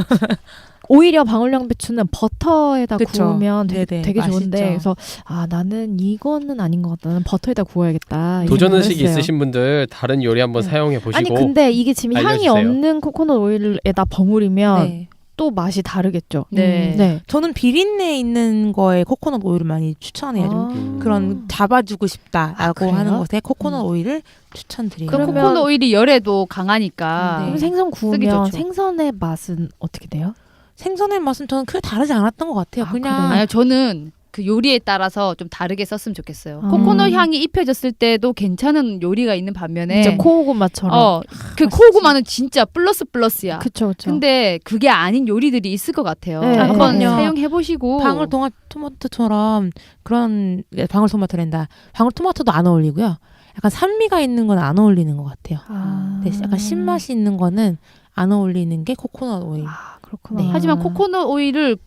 오히려 방울양배추는 버터에다 그쵸. 구우면 네네, 되게 좋은데 맛있죠. 그래서 나는 이거는 아닌 것 같다. 나는 버터에다 구워야겠다. 이 도전 생각을 의식이 했어요. 있으신 분들 다른 요리 한번 네. 사용해 보시고 아니 근데 이게 지금 향이 알려주세요. 없는 코코넛 오일에다 버무리면 네. 또 맛이 다르겠죠. 네. 네. 저는 비린내 있는 거에 코코넛 오일을 많이 추천해요. 좀 그런 잡아주고 싶다라고 그래요? 하는 것에 코코넛 오일을 추천드려요. 그럼 그러면- 코코넛 오일이 열에도 강하니까. 네. 그럼 생선 쓰기 구우면 좋죠. 생선의 맛은 어떻게 돼요? 생선의 맛은 저는 크게 다르지 않았던 것 같아요. 아, 그냥 그래요? 아니요, 저는 그 요리에 따라서 좀 다르게 썼으면 좋겠어요. 음. 코코넛 향이 입혀졌을 때도 괜찮은 요리가 있는 반면에 진짜 코고마처럼. 그 코고마는 진짜 플러스야. 그쵸 그쵸. 근데 그게 아닌 요리들이 있을 것 같아요. 네, 한번 네. 사용해 보시고. 방울토마토처럼 그런 방울토마토랜다. 방울토마토도 안 어울리고요. 약간 산미가 있는 건 안 어울리는 것 같아요. 네, 약간 신맛이 있는 거는 안 어울리는 게 코코넛 오일. 그렇구나. 네. 하지만 코코넛 오일을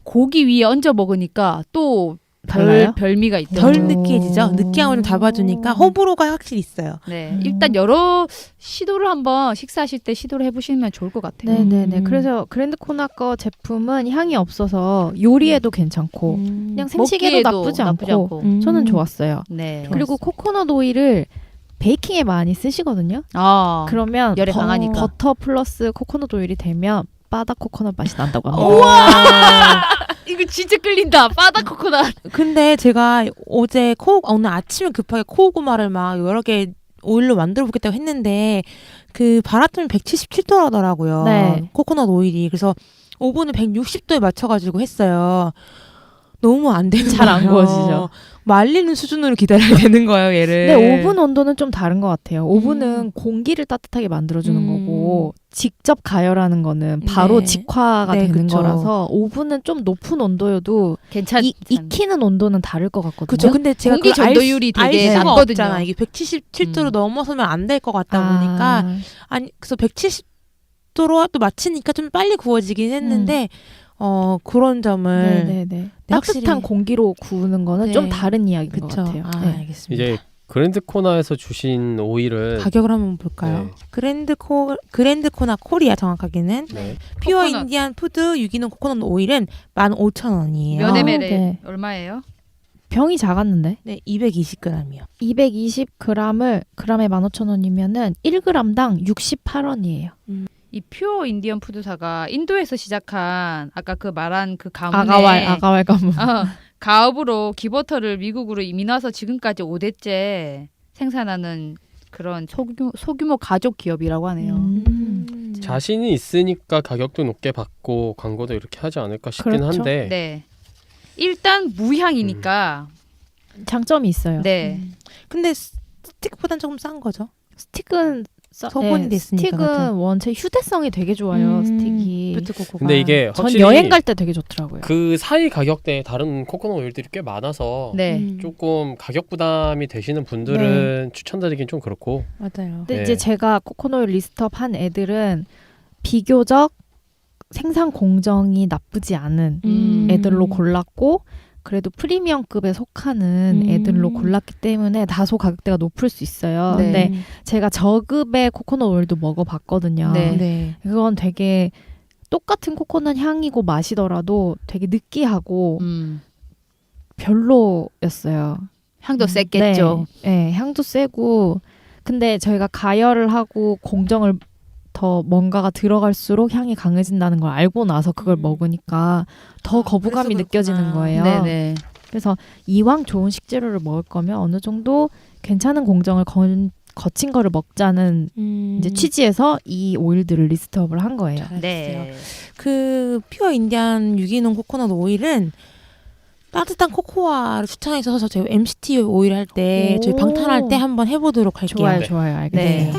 고기 위에 얹어 먹으니까 또 달라요? 별미가 있더라고요. 덜 느끼해지죠. 느끼함을 좀 잡아주니까 호불호가 확실히 있어요. 네, 일단 여러 시도를 한번 식사하실 때 시도를 해보시면 좋을 것 같아요. 네네네. 그래서 그랜드 코나 거 제품은 향이 없어서 요리에도 괜찮고 그냥 생식에도 나쁘지 않고 저는 좋았어요. 네. 그리고 코코넛 오일을 베이킹에 많이 쓰시거든요. 그러면 열에 강하니까. 버터 플러스 코코넛 오일이 되면 바다 코코넛 맛이 난다고 합니다. 우와! 이거 진짜 끌린다. 바다 코코넛. 근데 제가 어제 오늘 아침에 급하게 코고마를 막 여러 개 오일로 만들어 보겠다고 했는데 그 바라톤이 177도라더라고요. 네. 코코넛 오일이. 그래서 오븐을 160도에 맞춰가지고 했어요. 너무 안 되는 잘 안 거예요. 구워지죠. 말리는 수준으로 기다려야 되는 거예요, 얘를. 근데 오븐 온도는 좀 다른 것 같아요. 오븐은 공기를 따뜻하게 만들어주는 거고 직접 가열하는 거는 바로 네. 직화가 네, 되는 그쵸. 거라서 오븐은 좀 높은 온도여도 괜찮. 익히는 온도는 다를 것 같거든요. 그쵸. 근데 제가 공기 그걸 전도율이 알 되게 수가 낮거든요. 없잖아. 이게 177도로 넘어서면 안 될 것 같다 보니까. 아니, 그래서 170도로 또 맞추니까 좀 빨리 구워지긴 했는데, 그런 점을 네네네. 확실히- 따뜻한 공기로 구우는 거는 네. 좀 다른 이야기인 것 그쵸. 같아요. 아, 네. 알겠습니다. 이제 그랜드 코나에서 주신 오일은 가격을 한번 볼까요? 네. 그랜드 코나 코리아 정확하게는 네. 퓨어 코코넛. 인디안 푸드 유기농 코코넛 오일은 15,000원이에요. 면의 매래 네. 얼마예요? 병이 작았는데 네, 220g이요. 220g을 그램에 15,000원이면은 1g당 68원이에요. 이 퓨어 인디언 푸드사가 인도에서 시작한 아까 그 말한 그 가문의 아가왈 가문. 가업으로 기버터를 미국으로 이민 와서 지금까지 5대째 생산하는 그런 소규모 가족 기업이라고 하네요. 자신이 있으니까 가격도 높게 받고 광고도 이렇게 하지 않을까 싶긴 그렇죠. 한데 네. 일단 무향이니까 장점이 있어요. 네. 근데 스틱보단 조금 싼 거죠. 스틱은 소분이 됐으니까, 스틱은 그렇죠? 원체 휴대성이 되게 좋아요. 음. 스틱이. 푸드코코가. 근데 이게 전 확실히 여행 갈 때 되게 좋더라고요. 그 사이 가격대에 다른 코코넛 오일들이 꽤 많아서 네. 조금 가격 부담이 되시는 분들은 추천드리긴 좀 그렇고 맞아요. 근데 네. 이제 제가 코코넛 리스트업 한 애들은 비교적 생산 공정이 나쁘지 않은 애들로 골랐고 그래도 프리미엄급에 속하는 애들로 골랐기 때문에 다소 가격대가 높을 수 있어요. 네. 근데 제가 저급의 코코넛 오일도 먹어봤거든요. 네. 네. 그건 되게 똑같은 코코넛 향이고 맛이더라도 되게 느끼하고 별로였어요. 향도 셌겠죠. 네, 네, 향도 세고 근데 저희가 가열을 하고 공정을 더 뭔가가 들어갈수록 향이 강해진다는 걸 알고 나서 그걸 먹으니까 더 거부감이 그래서 느껴지는 그렇구나. 거예요. 네네. 그래서 이왕 좋은 식재료를 먹을 거면 어느 정도 괜찮은 공정을 거친 거를 먹자는 이제 취지에서 이 오일들을 리스트업을 한 거예요. 네. 그 퓨어 인디안 유기농 코코넛 오일은 따뜻한 코코아를 추천해서 저희 MCT 오일 할 때 저희 오. 방탄할 때 한번 해보도록 할게요. 좋아요, 네. 좋아요. 알겠어요. 네.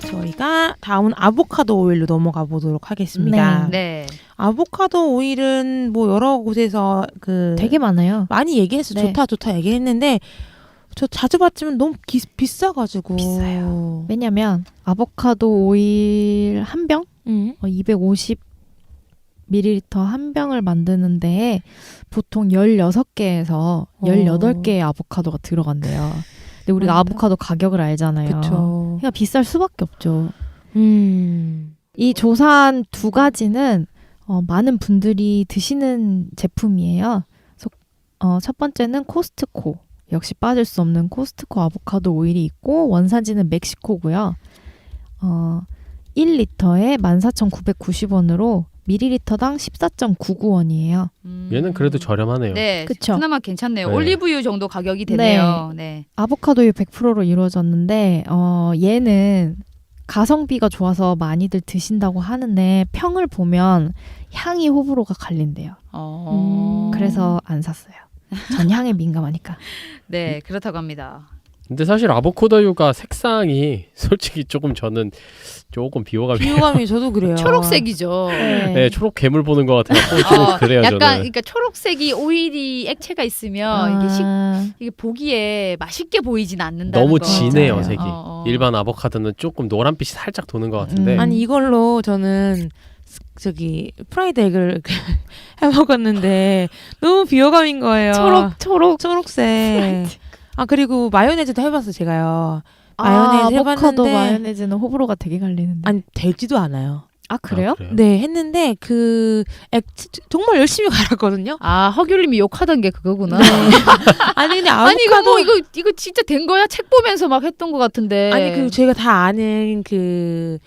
저희가 다음은 아보카도 오일로 넘어가 보도록 하겠습니다. 네. 아보카도 오일은 뭐 여러 곳에서 그 되게 많아요. 많이 얘기해서 네. 좋다 얘기했는데 저 자주 봤지만 너무 비싸가지고 비싸요. 왜냐면 아보카도 오일 한 병? 250ml 한 병을 만드는데 보통 16개에서 18개의 아보카도가 들어간대요. 근데 우리가 맞다. 아보카도 가격을 알잖아요. 그쵸. 그러니까 비쌀 수밖에 없죠. 음. 이 조사한 두 가지는 많은 분들이 드시는 제품이에요. 그래서 첫 번째는 코스트코. 역시 빠질 수 없는 코스트코 아보카도 오일이 있고 원산지는 멕시코고요. 1리터에 14,990원으로 밀리리터당 14.99원이에요. 얘는 그래도 저렴하네요. 네. 그쵸? 그나마 괜찮네요. 네. 올리브유 정도 가격이 되네요. 네. 아보카도유 100%로 이루어졌는데 얘는 가성비가 좋아서 많이들 드신다고 하는데 평을 보면 향이 호불호가 갈린대요. 그래서 안 샀어요. 전 향에 민감하니까. 네, 그렇다고 합니다. 근데 사실 아보카도유가 색상이 솔직히 저는 조금 비호감이 비호감이 저도 그래요. 초록색이죠. 네, 초록 괴물 보는 것 같아서 좀 그래요 약간 저는. 그러니까 초록색이 오일이 액체가 있으면 이게 보기에 맛있게 보이진 않는다는 너무 거. 진해요 맞아요. 색이. 일반 아보카도는 조금 노란빛이 살짝 도는 것 같은데. 아니 이걸로 저는 저기 프라이드 에그를 해 먹었는데 너무 비호감인 거예요. 초록색. 아 그리고 마요네즈도 해봤어 제가요. 마요네즈 아보카도 해봤는데 마요네즈는 호불호가 되게 갈리는데. 아니 되지도 않아요. 아 그래요? 네 했는데 그 정말 열심히 갈았거든요. 아 허귤님이 욕하던 게 그거구나. 네. 아니 근데 아보카도 아니 이거 뭐 이거 진짜 된 거야? 책 보면서 막 했던 것 같은데. 아니 그 제가 다 아는 그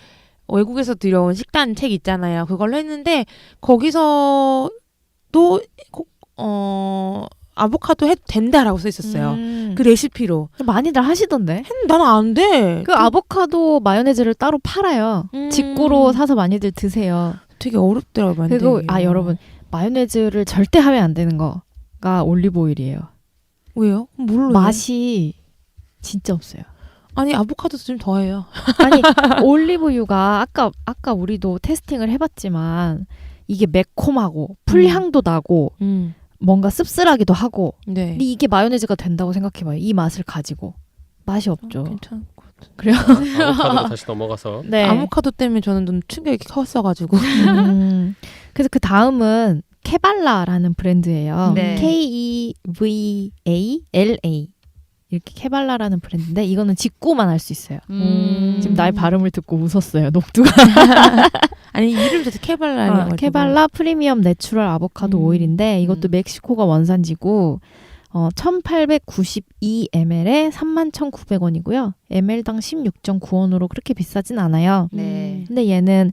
외국에서 들여온 식단 책 있잖아요. 그걸로 했는데 거기서도 아보카도 해도 된다라고 써 있었어요. 그 레시피로. 많이들 하시던데. 나는 안 돼. 그 아보카도 마요네즈를 따로 팔아요. 직구로 사서 많이들 드세요. 되게 어렵더라고요. 그리고 여러분 마요네즈를 절대 하면 안 되는 거가 올리브 오일이에요. 왜요? 뭘로? 맛이 진짜 없어요. 아니 아보카도도 좀 더해요. 아니 올리브유가 아까 우리도 테스팅을 해봤지만 이게 매콤하고 풀향도 나고 뭔가 씁쓸하기도 하고. 네. 근데 이게 마요네즈가 된다고 생각해봐요. 이 맛을 가지고 맛이 없죠. 괜찮고. 그래요? 아보카도로 다시 넘어가서 네. 아보카도 때문에 저는 좀 충격이 컸어가지고. 그래서 그 다음은 케발라라는 브랜드예요. 네. KEVALA 이렇게 케발라라는 브랜드인데 이거는 직구만 할 수 있어요. 지금 나의 발음을 듣고 웃었어요. 녹두가. 아니 이름 자체 케발라니까. 케발라 프리미엄 내추럴 아보카도 오일인데 이것도 멕시코가 원산지고 1892ml에 31,900원이고요. ml당 16.9원으로 그렇게 비싸진 않아요. 네. 근데 얘는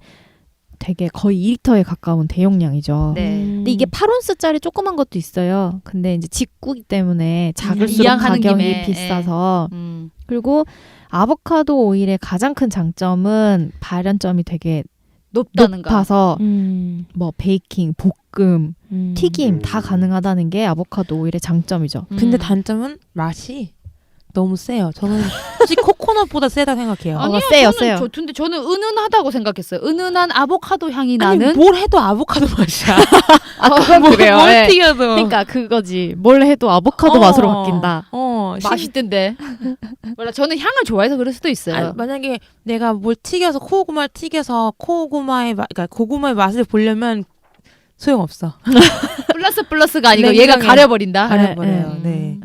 되게 거의 2리터에 가까운 대용량이죠. 네. 근데 이게 8온스짜리 조그만 것도 있어요. 근데 이제 직구기 때문에 작을수록 이양하는 가격이 김에, 비싸서 그리고 아보카도 오일의 가장 큰 장점은 발연점이 되게 높다는 거. 높아서 뭐 베이킹, 볶음, 튀김 음. 다 가능하다는 게 아보카도 오일의 장점이죠. 근데 단점은 맛이 너무 세요. 저는 솔직히 코코넛보다 세다 생각해요. 아니요, 세요, 저는 세요. 좋던데 저는 은은하다고 생각했어요. 은은한 아보카도 향이 아니 나는. 뭘 해도 아보카도 맛이야. 그건 뭘 그래요. 예. 튀겨도. 그러니까 그거지. 뭘 해도 아보카도 맛으로 바뀐다. 맛있던데. 몰라, 저는 향을 좋아해서 그럴 수도 있어요. 아니, 만약에 내가 뭘 튀겨서 코고마를 튀겨서 그러니까 고구마의 맛을 보려면 소용없어. 플러스가 아니고 냉정해. 얘가 가려버린다. 가려버려요. 네.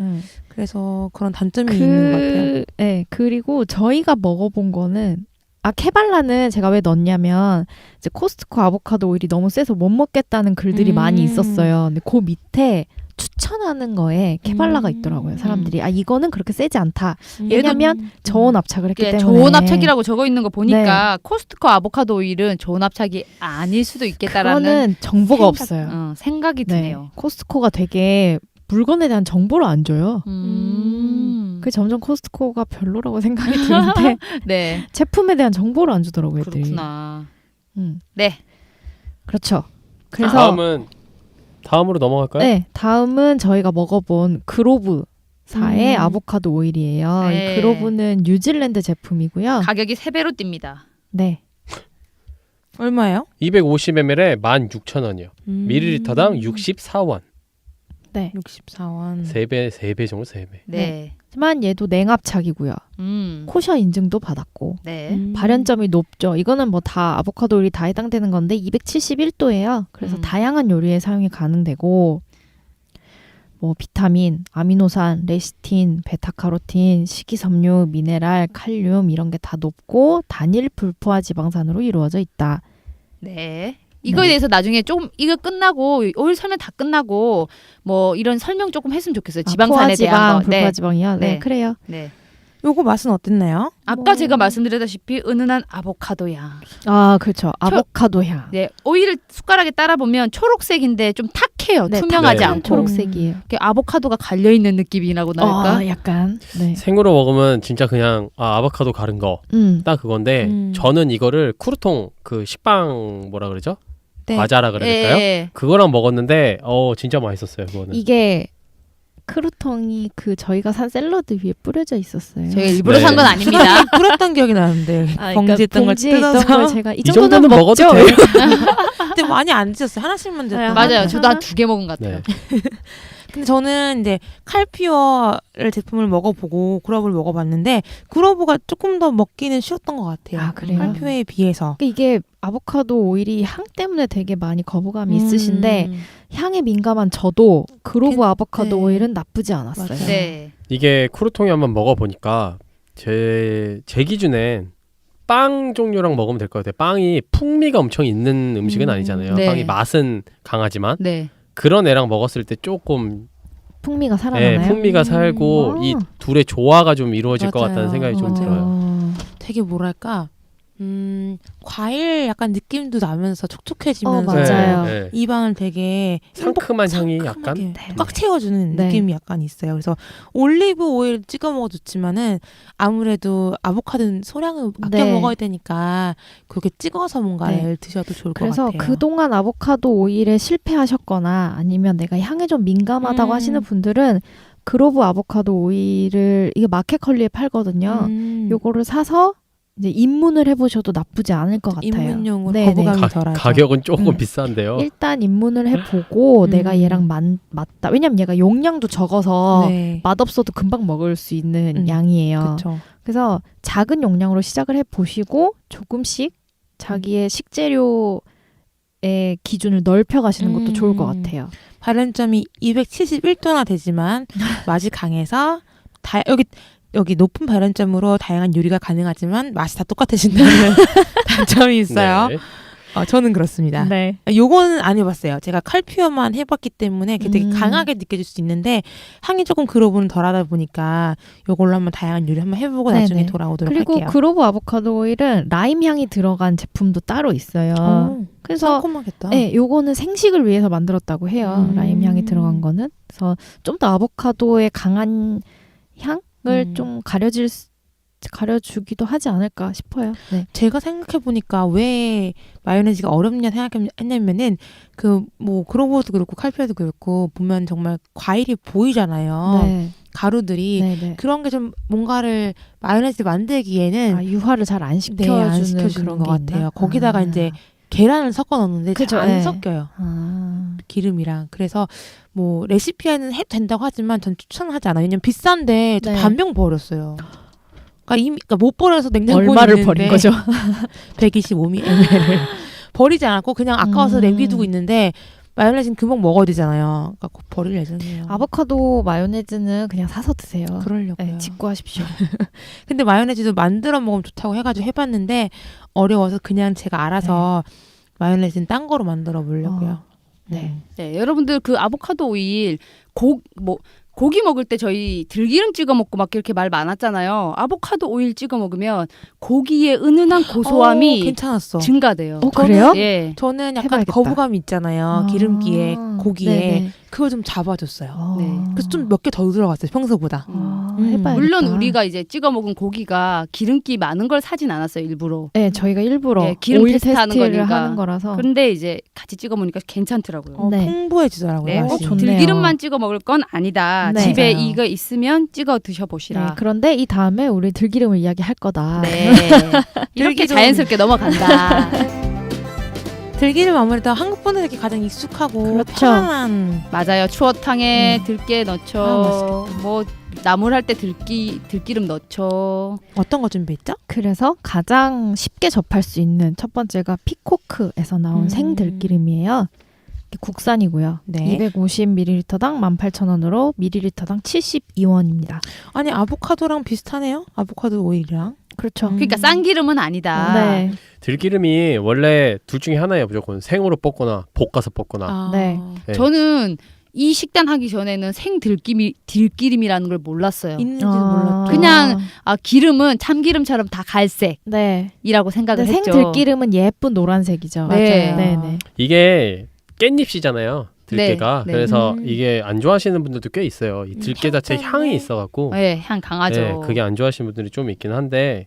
그래서 그런 단점이 있는 것 같아요. 네, 그리고 저희가 먹어본 거는 케발라는 제가 왜 넣었냐면 이제 코스트코 아보카도 오일이 너무 세서 못 먹겠다는 글들이 많이 있었어요. 근데 그 밑에 추천하는 거에 케발라가 있더라고요. 사람들이 이거는 그렇게 세지 않다. 왜냐면 저온 압착을 했기 때문에. 저온 압착이라고 적어 있는 거 보니까 코스트코 아보카도 오일은 저온 압착이 아닐 수도 있겠다라는 그거는 정보가 없어요. 생각이 네. 드네요. 코스트코가 되게 물건에 대한 정보를 안 줘요. 그 점점 코스트코가 별로라고 생각이 드는데 네. 제품에 대한 정보를 안 주더라고요. 애들이. 그렇구나. 네. 그렇죠. 그래서 다음으로 넘어갈까요? 네, 다음은 저희가 먹어본 그로브사의 아보카도 오일이에요. 네. 이 그로브는 뉴질랜드 제품이고요. 가격이 3배로 뜁니다. 네. 얼마예요? 250ml에 16,000원이요. 밀리리터당 64원. 네. 64원. 3배 정도 3배. 네. 하지만 얘도 냉압착이고요. 코셔 인증도 받았고 네. 발연점이 높죠. 이거는 뭐 다 아보카도 오일이 다 해당되는 건데 271도예요. 그래서 다양한 요리에 사용이 가능되고 뭐 비타민, 아미노산, 레시틴, 베타카로틴, 식이섬유, 미네랄, 칼륨 이런 게 다 높고 단일 불포화 지방산으로 이루어져 있다. 네. 이거에 대해서 나중에 조금 이거 끝나고 오일 설명 다 끝나고 뭐 이런 설명 조금 했으면 좋겠어요. 지방산에 대한 거. 불포화 지방이요. 네, 네. 그래요. 네. 요거 맛은 어땠나요? 아까 제가 말씀드렸다시피 은은한 아보카도 향. 그렇죠. 아보카도 향. 네, 오일을 숟가락에 따라 보면 초록색인데 좀 탁해요. 네, 투명하지 네. 않고. 초록색이에요. 이렇게 아보카도가 갈려 있는 느낌이라고 나올까? 약간. 네. 생으로 먹으면 진짜 그냥 아보카도 가른 거 딱 그건데 저는 이거를 쿠르통 그 식빵 뭐라 그러죠? 네. 과자라 그래야 될까요? 예. 그거랑 먹었는데 진짜 맛있었어요. 그거는. 이게 크루통이 저희가 산 샐러드 위에 뿌려져 있었어요. 저희가 일부러 네. 산 건 아닙니다. 뿌렸던 기억이 나는데 봉지에 있던 걸 봉지에 있던 뜯어서. 걸 제가 이 이 정도는 정도는 먹죠. 먹어도 돼요. 근데 많이 안 드셨어요. 하나씩만 드셨던 맞아요. 것 저도 한 2개 먹은 것 같아요. 네. 근데 저는 이제 칼피어를 제품을 먹어보고 그로브를 먹어봤는데 그로브가 조금 더 먹기는 쉬웠던 것 같아요. 그래요? 칼피어에 비해서. 이게 아보카도 오일이 향 때문에 되게 많이 거부감이 있으신데 향에 민감한 저도 그로브 아보카도 네. 오일은 나쁘지 않았어요. 맞아요. 네. 이게 쿠르통이 한번 먹어보니까 제 기준엔 빵 종류랑 먹으면 될 것 같아요. 빵이 풍미가 엄청 있는 음식은 아니잖아요. 네. 빵이 맛은 강하지만 네. 그런 애랑 먹었을 때 조금 풍미가 살아나나요? 풍미가 살고 이 둘의 조화가 좀 이루어질 것 맞아요. 같다는 생각이 좀 맞아요. 들어요. 되게 뭐랄까 과일 약간 느낌도 나면서 촉촉해지면서 맞아요. 네. 입안을 되게 상큼한 향이 상큼하게 약간 꽉 채워주는 네. 느낌이 약간 있어요. 그래서 올리브 오일 찍어 먹어도 좋지만은 아무래도 아보카도는 소량을 아껴 네. 먹어야 되니까 그렇게 찍어서 뭔가를 드셔도 좋을 것 그래서 같아요. 그동안 아보카도 오일에 실패하셨거나 아니면 내가 향에 좀 민감하다고 하시는 분들은 그로브 아보카도 오일을 이게 마켓컬리에 팔거든요. 요거를 사서 이제 입문을 해보셔도 나쁘지 않을 것 같아요. 입문용으로 네, 거부감이 가, 덜하죠. 가격은 조금 음. 비싼데요. 일단 입문을 해보고 내가 얘랑 맞다. 왜냐면 얘가 용량도 적어서 네. 맛없어도 금방 먹을 수 있는 양이에요. 그렇죠. 그래서 작은 용량으로 시작을 해보시고 조금씩 자기의 식재료의 기준을 넓혀가시는 것도 좋을 것 같아요. 발연점이 271도나 되지만 맛이 강해서 여기 높은 발연점으로 다양한 요리가 가능하지만 맛이 다 똑같아진다는 단점이 있어요. 네. 저는 그렇습니다. 네. 요거는 안 해봤어요. 제가 칼퓨어만 해봤기 때문에 그게 되게 강하게 느껴질 수 있는데 향이 조금 그로브는 덜하다 보니까 요걸로 한번 다양한 요리 한번 해보고 네네. 나중에 돌아오도록 그리고 할게요. 그로브 아보카도 오일은 라임 향이 들어간 제품도 따로 있어요. 그래서 상콤하겠다. 네, 요거는 생식을 위해서 만들었다고 해요. 라임 향이 들어간 거는. 그래서 좀 더 아보카도의 강한 향을 좀 가려주기도 하지 않을까 싶어요. 네. 제가 생각해보니까 왜 마요네즈가 어렵냐 생각했냐면은 그로브도 그렇고 칼퓨어도 그렇고 보면 정말 과일이 보이잖아요. 네. 가루들이 네. 그런 게 좀 뭔가를 마요네즈 만들기에는 유화를 잘 안 안 시켜주는 시켜주는 그런 것 게 같아요. 있나? 거기다가 이제 계란을 섞어 넣는데 그죠, 잘 안 네. 섞여요. 아. 기름이랑. 그래서 뭐 레시피에는 해도 된다고 하지만 전 추천하지 않아요. 왜냐면 비싼데 저 네. 반병 버렸어요. 그러니까 못 버려서 냉장고에 얼마를 있는데 버린 거죠? 125ml를 버리지 않았고 그냥 아까워서 내비두고 있는데 마요네즈는 금방 먹어야 되잖아요. 그러니까 꼭 버릴 예정이에요. 아보카도 마요네즈는 그냥 사서 드세요. 그러려고요. 네, 직구하십시오. 근데 마요네즈도 만들어 먹으면 좋다고 해가지고 해봤는데 어려워서 그냥 제가 알아서 마요네즈는 딴 거로 만들어 보려고요. 네. 네, 여러분들 그 아보카도 오일 고기 먹을 때 저희 들기름 찍어 먹고 막 이렇게 말 많았잖아요. 아보카도 오일 찍어 먹으면 고기의 은은한 고소함이 괜찮았어. 증가돼요. 그래요? 예. 저는 약간 해봐야겠다. 거부감이 있잖아요. 기름기에 고기에 네네. 그거 좀 잡아줬어요. 네. 그래서 좀 몇 개 더 들어갔어요. 평소보다. 해봐야겠다. 물론 우리가 이제 찍어 먹은 고기가 기름기 많은 걸 사진 않았어요, 일부러. 네, 저희가 일부러 네, 기름 오일 테스트하는 테스트를 거니까. 하는 거라서. 근데 이제 같이 찍어 먹으니까 괜찮더라고요. 네. 풍부해지더라고요. 네, 꼭 맛이. 좋네요. 들기름만 찍어 먹을 건 아니다. 네. 집에 맞아요. 이거 있으면 찍어 네, 드셔보시라. 그런데 이 다음에 우리 들기름을 이야기할 거다. 네. 이렇게 들기름. 자연스럽게 넘어간다. 들기름 아무래도 한국 분들에게 가장 익숙하고 그렇죠. 편안한 맞아요. 추어탕에 들깨 넣죠. 맛있겠다. 뭐 나물 할 때 들기름 넣죠. 어떤 거 준비했죠? 그래서 가장 쉽게 접할 수 있는 첫 번째가 피코크에서 나온 생들기름이에요. 국산이고요. 네. 250ml당 18,000원으로 ml당 72원입니다. 아니 아보카도랑 비슷하네요. 아보카도 오일이랑. 그렇죠. 그러니까 싼 기름은 아니다. 네. 들기름이 원래 둘 중에 하나예요. 무조건 생으로 볶거나 볶아서 볶거나. 네. 네. 저는 이 식단 하기 전에는 들기름이라는 걸 몰랐어요. 있는지도 몰랐죠. 그냥 기름은 참기름처럼 다 갈색이라고 네. 생각을 근데 했죠. 생들기름은 예쁜 노란색이죠. 네. 맞아요. 네, 네. 이게 깻잎이잖아요. 들깨가. 네. 그래서 이게 안 좋아하시는 분들도 꽤 있어요. 이 들깨 향 자체 때문에. 향이 있어갖고. 네, 향 강하죠. 네, 그게 안 좋아하시는 분들이 좀 있긴 한데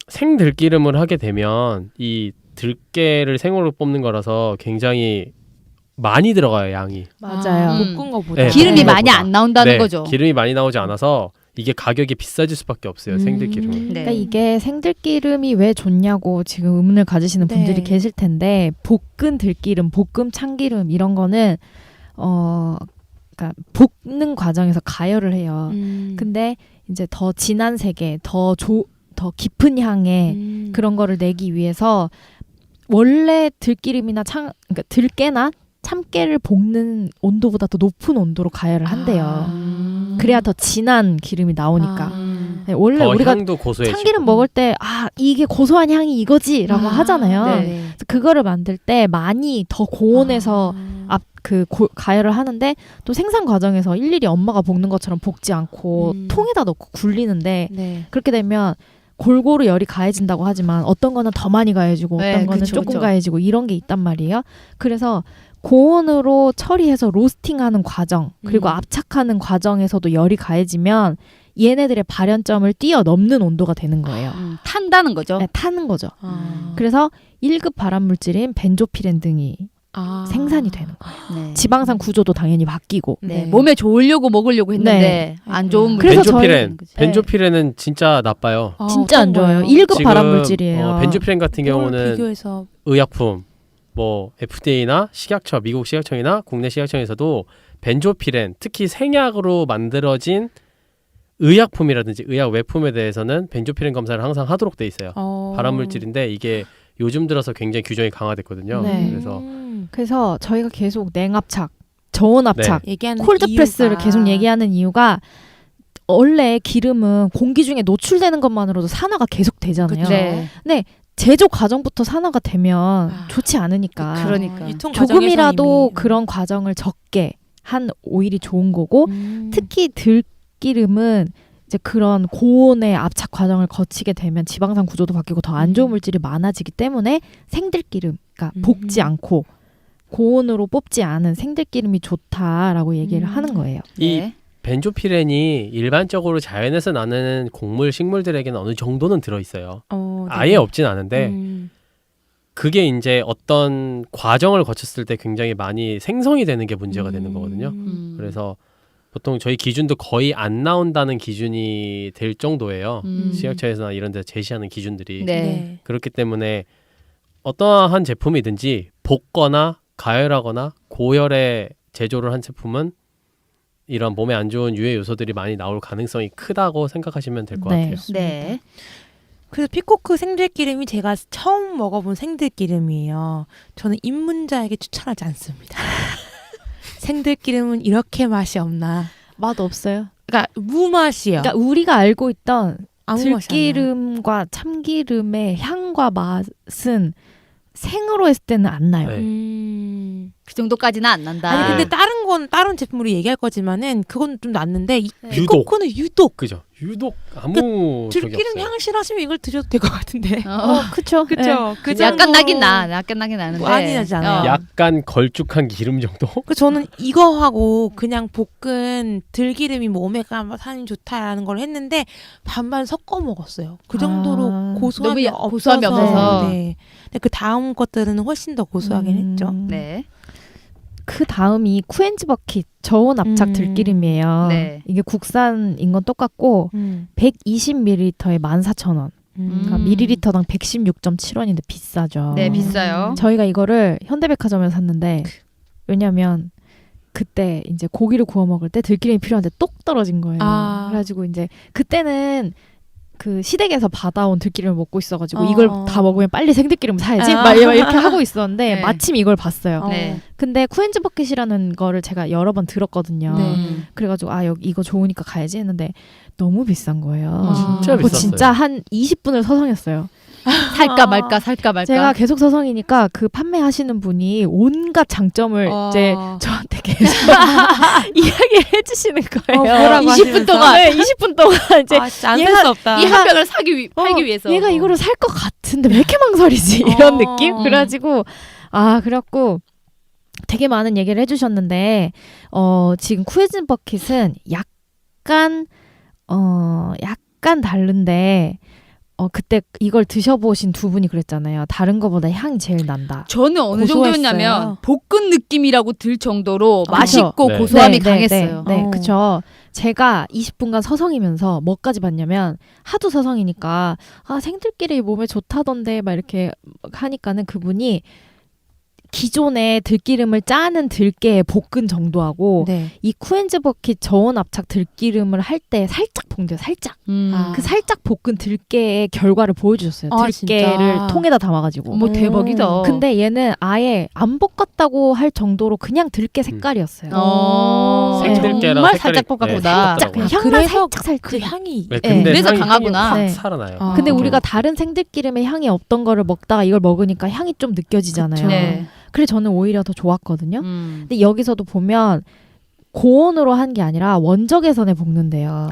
생들기름을 하게 되면 이 들깨를 생으로 뽑는 거라서 굉장히 많이 들어가요, 양이. 맞아요. 볶은 거보다. 네, 기름이 볶은 많이 것보다. 안 나온다는 네, 거죠. 기름이 많이 나오지 않아서 이게 가격이 비싸질 수밖에 없어요, 생들기름은. 네. 그러니까 이게 생들기름이 왜 좋냐고 지금 의문을 가지시는 네. 분들이 계실 텐데 볶은 들기름, 볶음 참기름 이런 거는 그러니까 볶는 과정에서 가열을 해요. 근데 이제 더 진한 색의 더 깊은 향의 그런 거를 내기 위해서 원래 들기름이나 그러니까 들깨나 참깨를 볶는 온도보다 더 높은 온도로 가열을 한대요. 그래야 더 진한 기름이 나오니까. 네, 원래 더 우리가 향도 고소해지고. 참기름 먹을 때 이게 고소한 향이 이거지라고 하잖아요. 네. 그래서 그거를 만들 때 많이 더 고온에서 가열을 하는데 또 생산 과정에서 일일이 엄마가 볶는 것처럼 볶지 않고 통에다 넣고 굴리는데 네. 그렇게 되면 골고루 열이 가해진다고 하지만 어떤 거는 더 많이 가해지고 네, 어떤 거는 그쵸, 조금 그쵸. 가해지고 이런 게 있단 말이에요. 그래서 고온으로 처리해서 로스팅하는 과정 그리고 압착하는 과정에서도 열이 가해지면 얘네들의 발연점을 뛰어넘는 온도가 되는 거예요. 탄다는 거죠. 네, 타는 거죠. 그래서 1급 발암물질인 벤조피렌 등이 생산이 되는 거예요. 네. 지방산 구조도 당연히 바뀌고. 네. 몸에 좋으려고 먹으려고 했는데 네. 안 좋은 그래서 벤조피렌, 거지. 벤조피렌은 진짜 나빠요. 진짜 안 좋아요. 1급 발암물질이에요. 벤조피렌 같은 경우는 비교해서 의약품, 뭐 FDA나 식약처, 미국 식약청이나 국내 식약청에서도 벤조피렌, 특히 생약으로 만들어진 의약품이라든지 의약 외품에 대해서는 벤조피렌 검사를 항상 하도록 돼 있어요. 발암물질인데 이게 요즘 들어서 굉장히 규정이 강화됐거든요. 네. 그래서 저희가 계속 냉압착, 저온압착, 얘기하는 콜드프레스를 이유가 계속 얘기하는 이유가 원래 기름은 공기 중에 노출되는 것만으로도 산화가 계속 되잖아요. 네. 근데 제조 과정부터 산화가 되면 좋지 않으니까. 그러니까. 유통 과정에서 조금이라도 이미, 그런 과정을 적게 한 오일이 좋은 거고 특히 들기름은 이제 그런 고온의 압착 과정을 거치게 되면 지방산 구조도 바뀌고 더 안 좋은 물질이 많아지기 때문에 생들기름, 그러니까 볶지 않고 고온으로 뽑지 않은 생들기름이 좋다라고 얘기를 하는 거예요. 이 네. 벤조피렌이 일반적으로 자연에서 나는 곡물, 식물들에게는 어느 정도는 들어있어요. 네. 아예 없진 않은데 그게 이제 어떤 과정을 거쳤을 때 굉장히 많이 생성이 되는 게 문제가 되는 거거든요. 그래서 보통 저희 기준도 거의 안 나온다는 기준이 될 정도예요. 식약처에서나 이런 데 제시하는 기준들이. 네. 그렇기 때문에 어떠한 제품이든지 볶거나 가열하거나 고열에 제조를 한 제품은 이런 몸에 안 좋은 유해 요소들이 많이 나올 가능성이 크다고 생각하시면 될 것 네. 같아요. 네. 그래서 피코크 생들기름이 제가 처음 먹어본 생들기름이에요. 저는 입문자에게 추천하지 않습니다. 생들기름은 이렇게 맛이 없나? 맛 없어요. 그러니까 무맛이요. 그러니까 우리가 알고 있던 아무 맛이 안 나요. 들기름과 참기름의 향과 맛은 생으로 했을 때는 안 나요. 네. 그 정도까지는 안 난다. 아니 근데 네. 다른 건 다른 제품으로 얘기할 거지만은 그건 좀 낫는데 이 네. 피코크는 유독 그죠? 유독 아무 적이 들기름 없어요. 향을 싫어하시면 이걸 드셔도 될 것 같은데. 그쵸. 네. 그쵸? 그 약간 정도- 나긴 나. 약간 나긴 나는데. 많이 나지 않아요? 약간 걸쭉한 기름 정도? 그 저는 이거하고 그냥 볶은 들기름이 뭐 오메가3이 좋다라는 걸 했는데 반반 섞어 먹었어요. 그 정도로 아, 고소함이 너무 없어서. 고소함이 없어서. 네. 근데 그 다음 것들은 훨씬 더 고소하긴 했죠. 네. 그 다음이 쿠엔즈 버킷 저온 압착 들기름이에요. 네. 이게 국산인 건 똑같고 120ml에 14,000원. 그러니까 밀리리터당 116.7원인데 비싸죠. 네, 비싸요. 저희가 이거를 현대백화점에서 샀는데 왜냐면 그때 이제 고기를 구워 먹을 때 들기름이 필요한데 똑 떨어진 거예요. 아. 그래가지고 이제 그때는 그 시댁에서 받아온 들기름을 먹고 있어가지고 이걸 다 먹으면 빨리 생들기름 사야지 막 이렇게 하고 있었는데 네. 마침 이걸 봤어요. 네. 근데 쿠엔즈 버킷이라는 거를 제가 여러 번 들었거든요. 네. 그래가지고 이거 좋으니까 가야지 했는데 너무 비싼 거예요. 진짜 그거 비쌌어요. 진짜 한 20분을 서성였어요. 살까 말까 살까 말까. 제가 계속 서성이니까 그 판매하시는 분이 온갖 장점을 이제 저한테 계속 이야기를 해주시는 거예요. 뭐라고 20분 하시면서? 동안. 네, 20분 동안 이제 안 살 수 없다. 이 한 병을 팔기 위해서. 얘가 이거를 살 것 같은데 왜 이렇게 망설이지 이런 느낌? 그래가지고 그래갖고 되게 많은 얘기를 해주셨는데 지금 쿠엔즈 버킷은 약간 다른데 그때 이걸 드셔보신 두 분이 그랬잖아요. 다른 거보다 향이 제일 난다. 저는 어느 고소했어요. 정도였냐면 볶은 느낌이라고 들 정도로 아, 맛있고 네. 고소함이 강했어요. 네, 그쵸. 제가 20분간 서성이면서 뭐까지 봤냐면 하도 서성이니까 생들기름이 몸에 좋다던데 막 이렇게 하니까는 그분이 기존의 들기름을 짜는 들깨에 볶은 정도하고 네. 이 쿠엔즈 버킷 저온 압착 들기름을 할 때 살짝 볶대요. 살짝. 그 살짝 볶은 들깨의 결과를 보여주셨어요. 아, 들깨를 진짜? 통에다 담아가지고. 뭐 대박이다. 근데 얘는 아예 안 볶았다고 할 정도로 그냥 들깨 색깔이었어요. 생들깨랑 정말 색깔이- 살짝 볶았구나. 살짝 그냥 아, 향만 그래서 살짝 그 향이 네, 근데 그래서 향이 강하구나. 확 네. 살아나요. 근데 아. 우리가 다른 생들기름의 향이 없던 거를 먹다가 이걸 먹으니까 향이 좀 느껴지잖아요. 네. 그래서 저는 오히려 더 좋았거든요. 음. 근데 여기서도 보면 고온으로 한 게 아니라 원적외선에 볶는데요.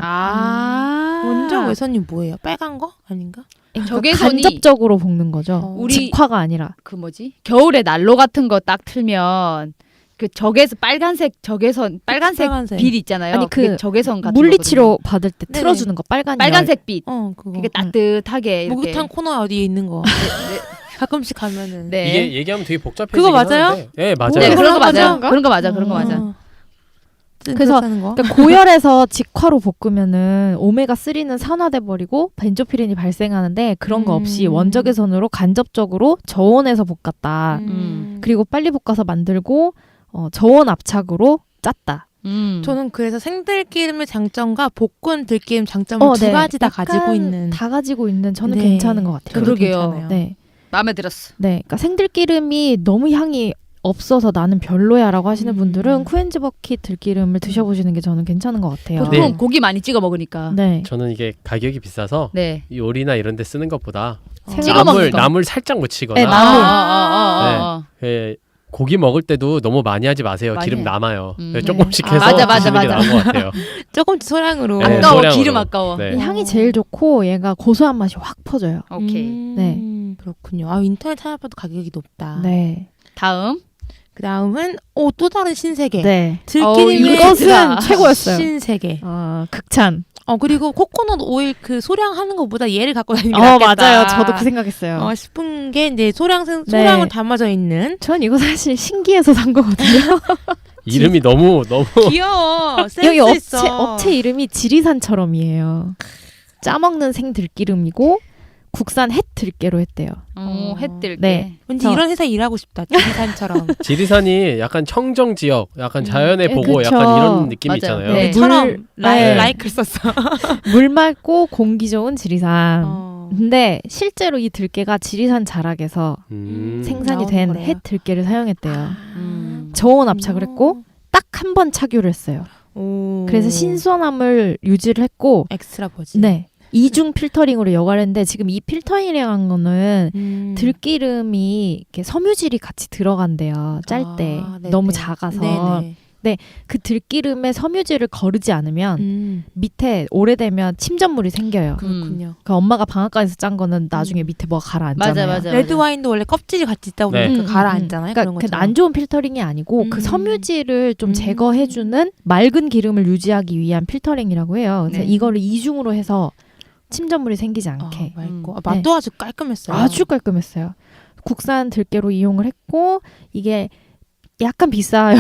원적 외선이 뭐예요? 빨간 거 아닌가? 적외선이 간접적으로 볶는 거죠. 우리- 직화가 아니라. 그 뭐지? 겨울에 난로 같은 거 딱 틀면 그 적외선 빨간색 빨간색. 빛 있잖아요. 아니, 그게 그 적외선 같은 물리치료 받을 때 네네. 틀어주는 거 빨간 열. 빨간색 빛. 그거. 그게 따뜻하게 이렇게. 목욕탕 코너 어디에 있는 거. 가끔씩 가면은. 네. 이게 얘기하면 되게 복잡해지긴 그거 맞아요? 하는데. 네, 맞아요. 네, 그런 거 맞아요. 건가? 그런 거 맞아. 그런 거 맞아. 그래서 거? 그러니까 고열에서 직화로 볶으면은 오메가 3는 산화돼 버리고 벤조피렌이 발생하는데 그런 거 없이 원적외선으로 간접적으로 저온에서 볶았다. 그리고 빨리 볶아서 만들고 저온 압착으로 짰다. 저는 그래서 생들기름의 장점과 볶은 들기름 장점을 두 네. 가지 다 약간 가지고 있는. 다 가지고 있는 저는 네. 괜찮은 것 같아요. 저도 그러게요. 괜찮아요. 네, 마음에 들었어. 네. 그러니까 생들기름이 너무 향이 없어서 나는 별로야라고 하시는 분들은 쿠엔즈 버킷 들기름을 드셔보시는 게 저는 괜찮은 것 같아요. 보통 네. 고기 많이 찍어 먹으니까. 네. 저는 이게 가격이 비싸서 네. 요리나 이런 데 쓰는 것보다 찍어 먹는 거. 나물 살짝 묻히거나 네, 나물. 예, 고기 먹을 때도 너무 많이 하지 마세요. 많이 기름 해. 남아요. 네. 조금씩 아, 해서 맞아, 드시는 게 맞아. 나은 것 같아요. 조금씩 소량으로. 네, 아까워. 소량으로. 기름 아까워. 네. 이 향이 제일 좋고 얘가 고소한 맛이 확 퍼져요. 오케이. 네. 그렇군요. 아, 인터넷 찾아봐도 가격이 높다. 네. 다음. 그 다음은 또 다른 신세계. 네. 들기름의 이것은 최고였어요. 신세계. 극찬. 그리고 코코넛 오일 그 소량하는 것보다 얘를 갖고 다니는 게 낫겠다. 맞아요. 저도 그 생각했어요. 싶은 게 이제 소량을 담아져 있는. 전 이거 사실 신기해서 산 거거든요. 이름이 너무 귀여워. 센스 여기 있어. 업체 이름이 지리산처럼이에요. 짜먹는 생들기름이고 국산 햇 들깨로 했대요. 햇들게. 네. 왠지 이런 회사 일하고 싶다. 지리산처럼. 지리산이 약간 청정 지역, 약간 자연의 네, 보고 그쵸. 약간 이런 느낌이 맞아요. 있잖아요. 네. 처럼 네. 라이크를 썼어. 물 맑고 공기 좋은 지리산. 어. 근데 실제로 이 들깨가 지리산 자락에서 생산이 나오는 된 거래요? 햇 들깨를 사용했대요. 음. 저온 압착을 했고 딱 한 번 착유를 했어요. 오. 그래서 신선함을 유지를 했고 엑스트라 버진. 네. 이중 필터링으로 여과했는데 지금 이 필터링이라는 거는 들기름이 이렇게 섬유질이 같이 들어간대요. 짤 때 네네. 너무 작아서 네네. 그 들기름에 섬유질을 거르지 않으면 밑에 오래되면 침전물이 생겨요. 그렇군요. 그 엄마가 방앗간에서 짠 거는 나중에 밑에 뭐가 가라앉잖아요. 맞아. 레드 와인도 원래 껍질이 같이 있다 보니까 네. 가라앉잖아요. 그러니까 그런 그 것처럼. 안 좋은 필터링이 아니고 그 섬유질을 좀 제거해주는 맑은 기름을 유지하기 위한 필터링이라고 해요. 그래서 네. 이거를 이중으로 해서 침전물이 생기지 않게 맑고. 맛도 아주 깔끔했어요. 아주 깔끔했어요. 국산 들깨로 이용을 했고 이게 약간 비싸요.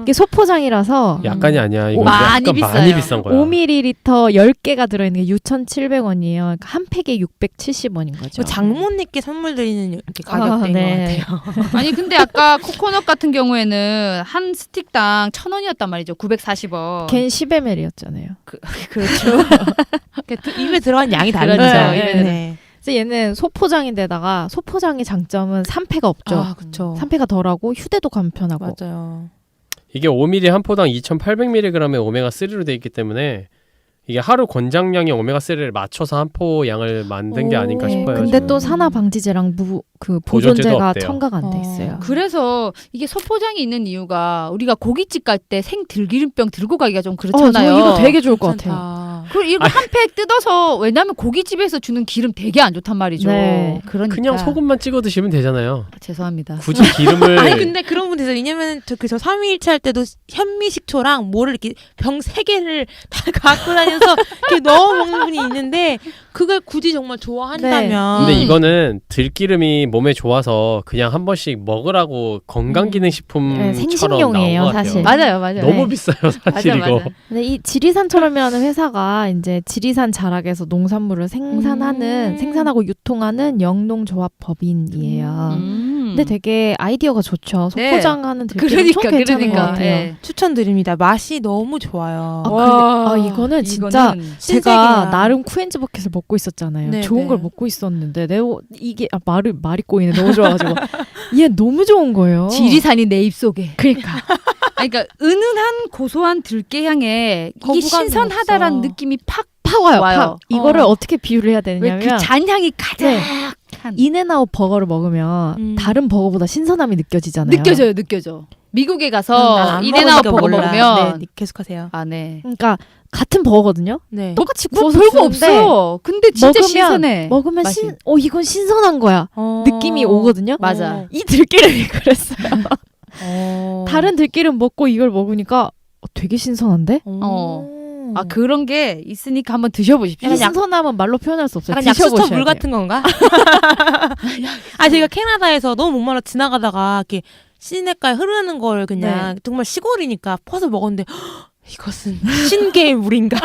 이게 소포장이라서 약간이 아니야. 이거 많이 약간 비싸요. 많이 비싼 거야. 5ml 10개가 들어있는 게 6,700원이에요. 그러니까 한 팩에 670원인 거죠. 뭐 장모님께 선물 드리는 이렇게 가격대인 네. 것 같아요. 아니 근데 아까 코코넛 같은 경우에는 한 스틱당 1,000원이었단 말이죠. 940원. 걘 10ml였잖아요. 그렇죠. 입에 들어간 양이 다르죠. 그렇죠. 네. 그래서 얘는 소포장인데다가 소포장의 장점은 산패가 없죠. 아, 그렇죠. 산패가 덜하고 휴대도 간편하고. 맞아요. 이게 5ml 한 포당 2,800mg의 오메가 3로 돼 있기 때문에 이게 하루 권장량의 오메가 3를 맞춰서 한 포 양을 만든 게 아닌가 오, 싶어요. 근데 지금. 또 산화 방지제랑 보존제도 보존제가 없대요. 첨가가 안 돼 어. 있어요. 그래서 이게 소포장이 있는 이유가 우리가 고깃집 갈 때 생 들기름병 들고 가기가 좀 저 그렇잖아요. 이거 되게 좋을 것 괜찮다. 같아요. 그리고 이거 한 팩 뜯어서 왜냐면 고깃집에서 주는 기름 되게 안 좋단 말이죠. 네. 그러니까 그냥 소금만 찍어 드시면 되잖아요. 죄송합니다. 굳이 기름을 아니 근데 그런 분 되세요. 왜냐면 저 3.1차 할 때도 현미식초랑 뭐를 이렇게 병 3개를 다 갖고 다녀서 이렇게 넣어 먹는 분이 있는데 그걸 굳이 정말 좋아한다면 근데 이거는 들기름이 몸에 좋아서 그냥 한 번씩 먹으라고 건강기능식품처럼 네, 생식용이에요, 나온 것 같아요. 사실. 맞아요. 너무 비싸요, 사실 이거. 근데 이 지리산처럼이라는 회사가 이제 지리산 자락에서 농산물을 생산하고 유통하는 영농조합법인이에요. 근데 되게 아이디어가 좋죠. 네. 소포장하는 들기름 참 괜찮은 것 같아요. 예. 추천드립니다. 맛이 너무 좋아요. 이거는 진짜 제가 신세계야. 나름 쿠엔즈 버킷을 먹고 있었잖아요. 네, 좋은 네. 걸 먹고 있었는데 이게 말이 꼬이네. 너무 좋아가지고 얘 너무 좋은 거예요. 지리산이 내 입속에. 그러니까 아니, 그러니까 은은한 고소한 들깨 향에 이게 거부감이 신선하다라는 없어. 느낌이 팍 와요. 와요. 이거를 어떻게 비유를 해야 되냐면 왜 그 잔향이 가득한 인앤아웃 버거를 먹으면 다른 버거보다 신선함이 느껴지잖아요. 느껴져. 미국에 가서 난안 인앤아웃 먹으니까 버거 몰라. 먹으면 네, 계속하세요. 아, 네. 그러니까 같은 버거거든요. 네. 똑같이 뭐 구워서 별거 쓰는데 없어. 근데 진짜 신선해. 먹으면 맛이. 이건 신선한 거야. 느낌이 오거든요. 맞아. 이 들기름이 그랬어요. 다른 들기름 먹고 이걸 먹으니까 되게 신선한데? 아 그런 게 있으니까 한번 드셔보십시오. 이 신선함은 말로 표현할 수 없어요. 약간 약수터 드셔보셔야 물 돼요. 같은 건가? 제가 캐나다에서 너무 목말라 지나가다가 이렇게 시내가에 흐르는 걸 그냥 정말 시골이니까 퍼서 먹었는데 이것은 신개의 물인가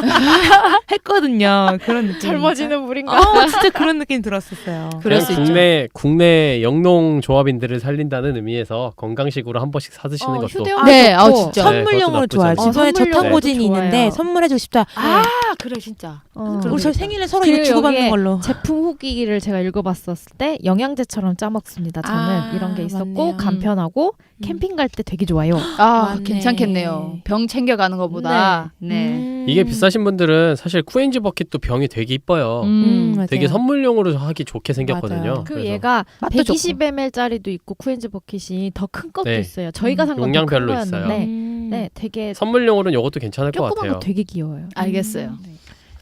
했거든요. 그런 느낌. 젊어지는 물인가? 진짜 그런 느낌 들었었어요. 그럴 수 있죠. 국내 영농 조합인들을 살린다는 의미에서 건강식으로 한 번씩 사드시는 것도 휴대용 네, 좋고. 진짜. 선물용으로 네, 좋아요. 그것도 집안에 나쁘지 않아요. 저탄고진이 선물용으로 있는데 좋아요. 선물해주고 싶다. 아 그래 진짜. 우리 저희 생일에 서로 그리고 이거 주고받는 여기에 걸로. 제품 후기를 제가 읽어봤었을 때 영양제처럼 짜먹습니다. 저는 이런 게 있었고 맞네요. 간편하고 캠핑 갈 때 되게 좋아요. 아 맞네. 괜찮겠네요. 병 챙겨가는 것보다. 네. 이게 비싸신 분들은 사실 쿠엔지 버킷도 병이 되게 이뻐요. 맞아요. 되게 선물용으로 하기 좋게 생겼거든요. 맞아요. 그 그래서 얘가 맛도 좋고. 120ml짜리도 있고 쿠엔즈 버킷이 더 큰 것도 네. 있어요. 저희가 산 건 더 큰 용량별로 있어요. 거였는데 네. 네, 되게 선물용으로는 이것도 괜찮을 것 조그만 같아요. 거 되게 귀여워요. 알겠어요. 네.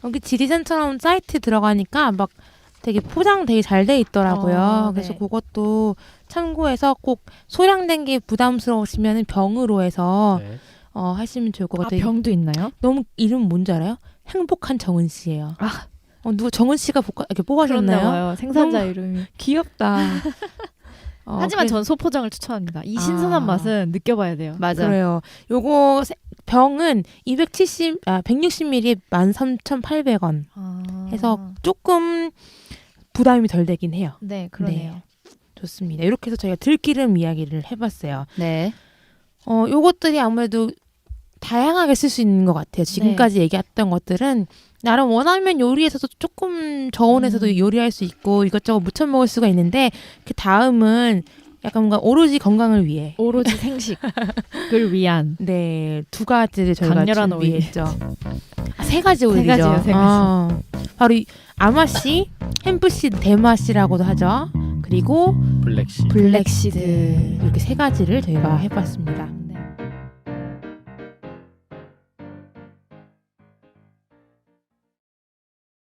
여기 지리산처럼 사이트 들어가니까 막 되게 포장 되게 잘 돼 있더라고요. 그래서 네. 그것도 참고해서 꼭 소량된 게 부담스러우시면 병으로 해서 네. 하시면 좋을 것 아, 같아요. 병도 있나요? 너무 이름 뭔지 알아요? 행복한 정은 씨예요. 아. 누구 정은 씨가 이렇게 뽑아주셨나요? 그렇나봐요. 생산자 너무 이름이. 귀엽다. 하지만 그래서- 전 소포장을 추천합니다. 이 아. 신선한 맛은 느껴봐야 돼요. 맞아. 그래요. 요거 병은 160ml에 13,800원 해서 조금 부담이 덜 되긴 해요. 네, 그러네요. 좋습니다. 이렇게 해서 저희가 들기름 이야기를 해봤어요. 네. 요것들이 아무래도 다양하게 쓸 수 있는 것 같아요. 지금까지 얘기했던 것들은 나름 원하면 요리에서도 조금 저온에서도 요리할 수 있고 이것저것 무쳐 먹을 수가 있는데 그 다음은 약간 뭔가 오로지 건강을 위해 오로지 생식을 위한. 네, 두 가지를 저희가 강렬한 준비했죠. 세 가지 오일이죠. 가지요, 세 가지. 바로 이 아마씨, 햄프씨, 대마씨라고도 하죠. 그리고 블랙시. 블랙시드 이렇게 세 가지를 저희가 해봤습니다.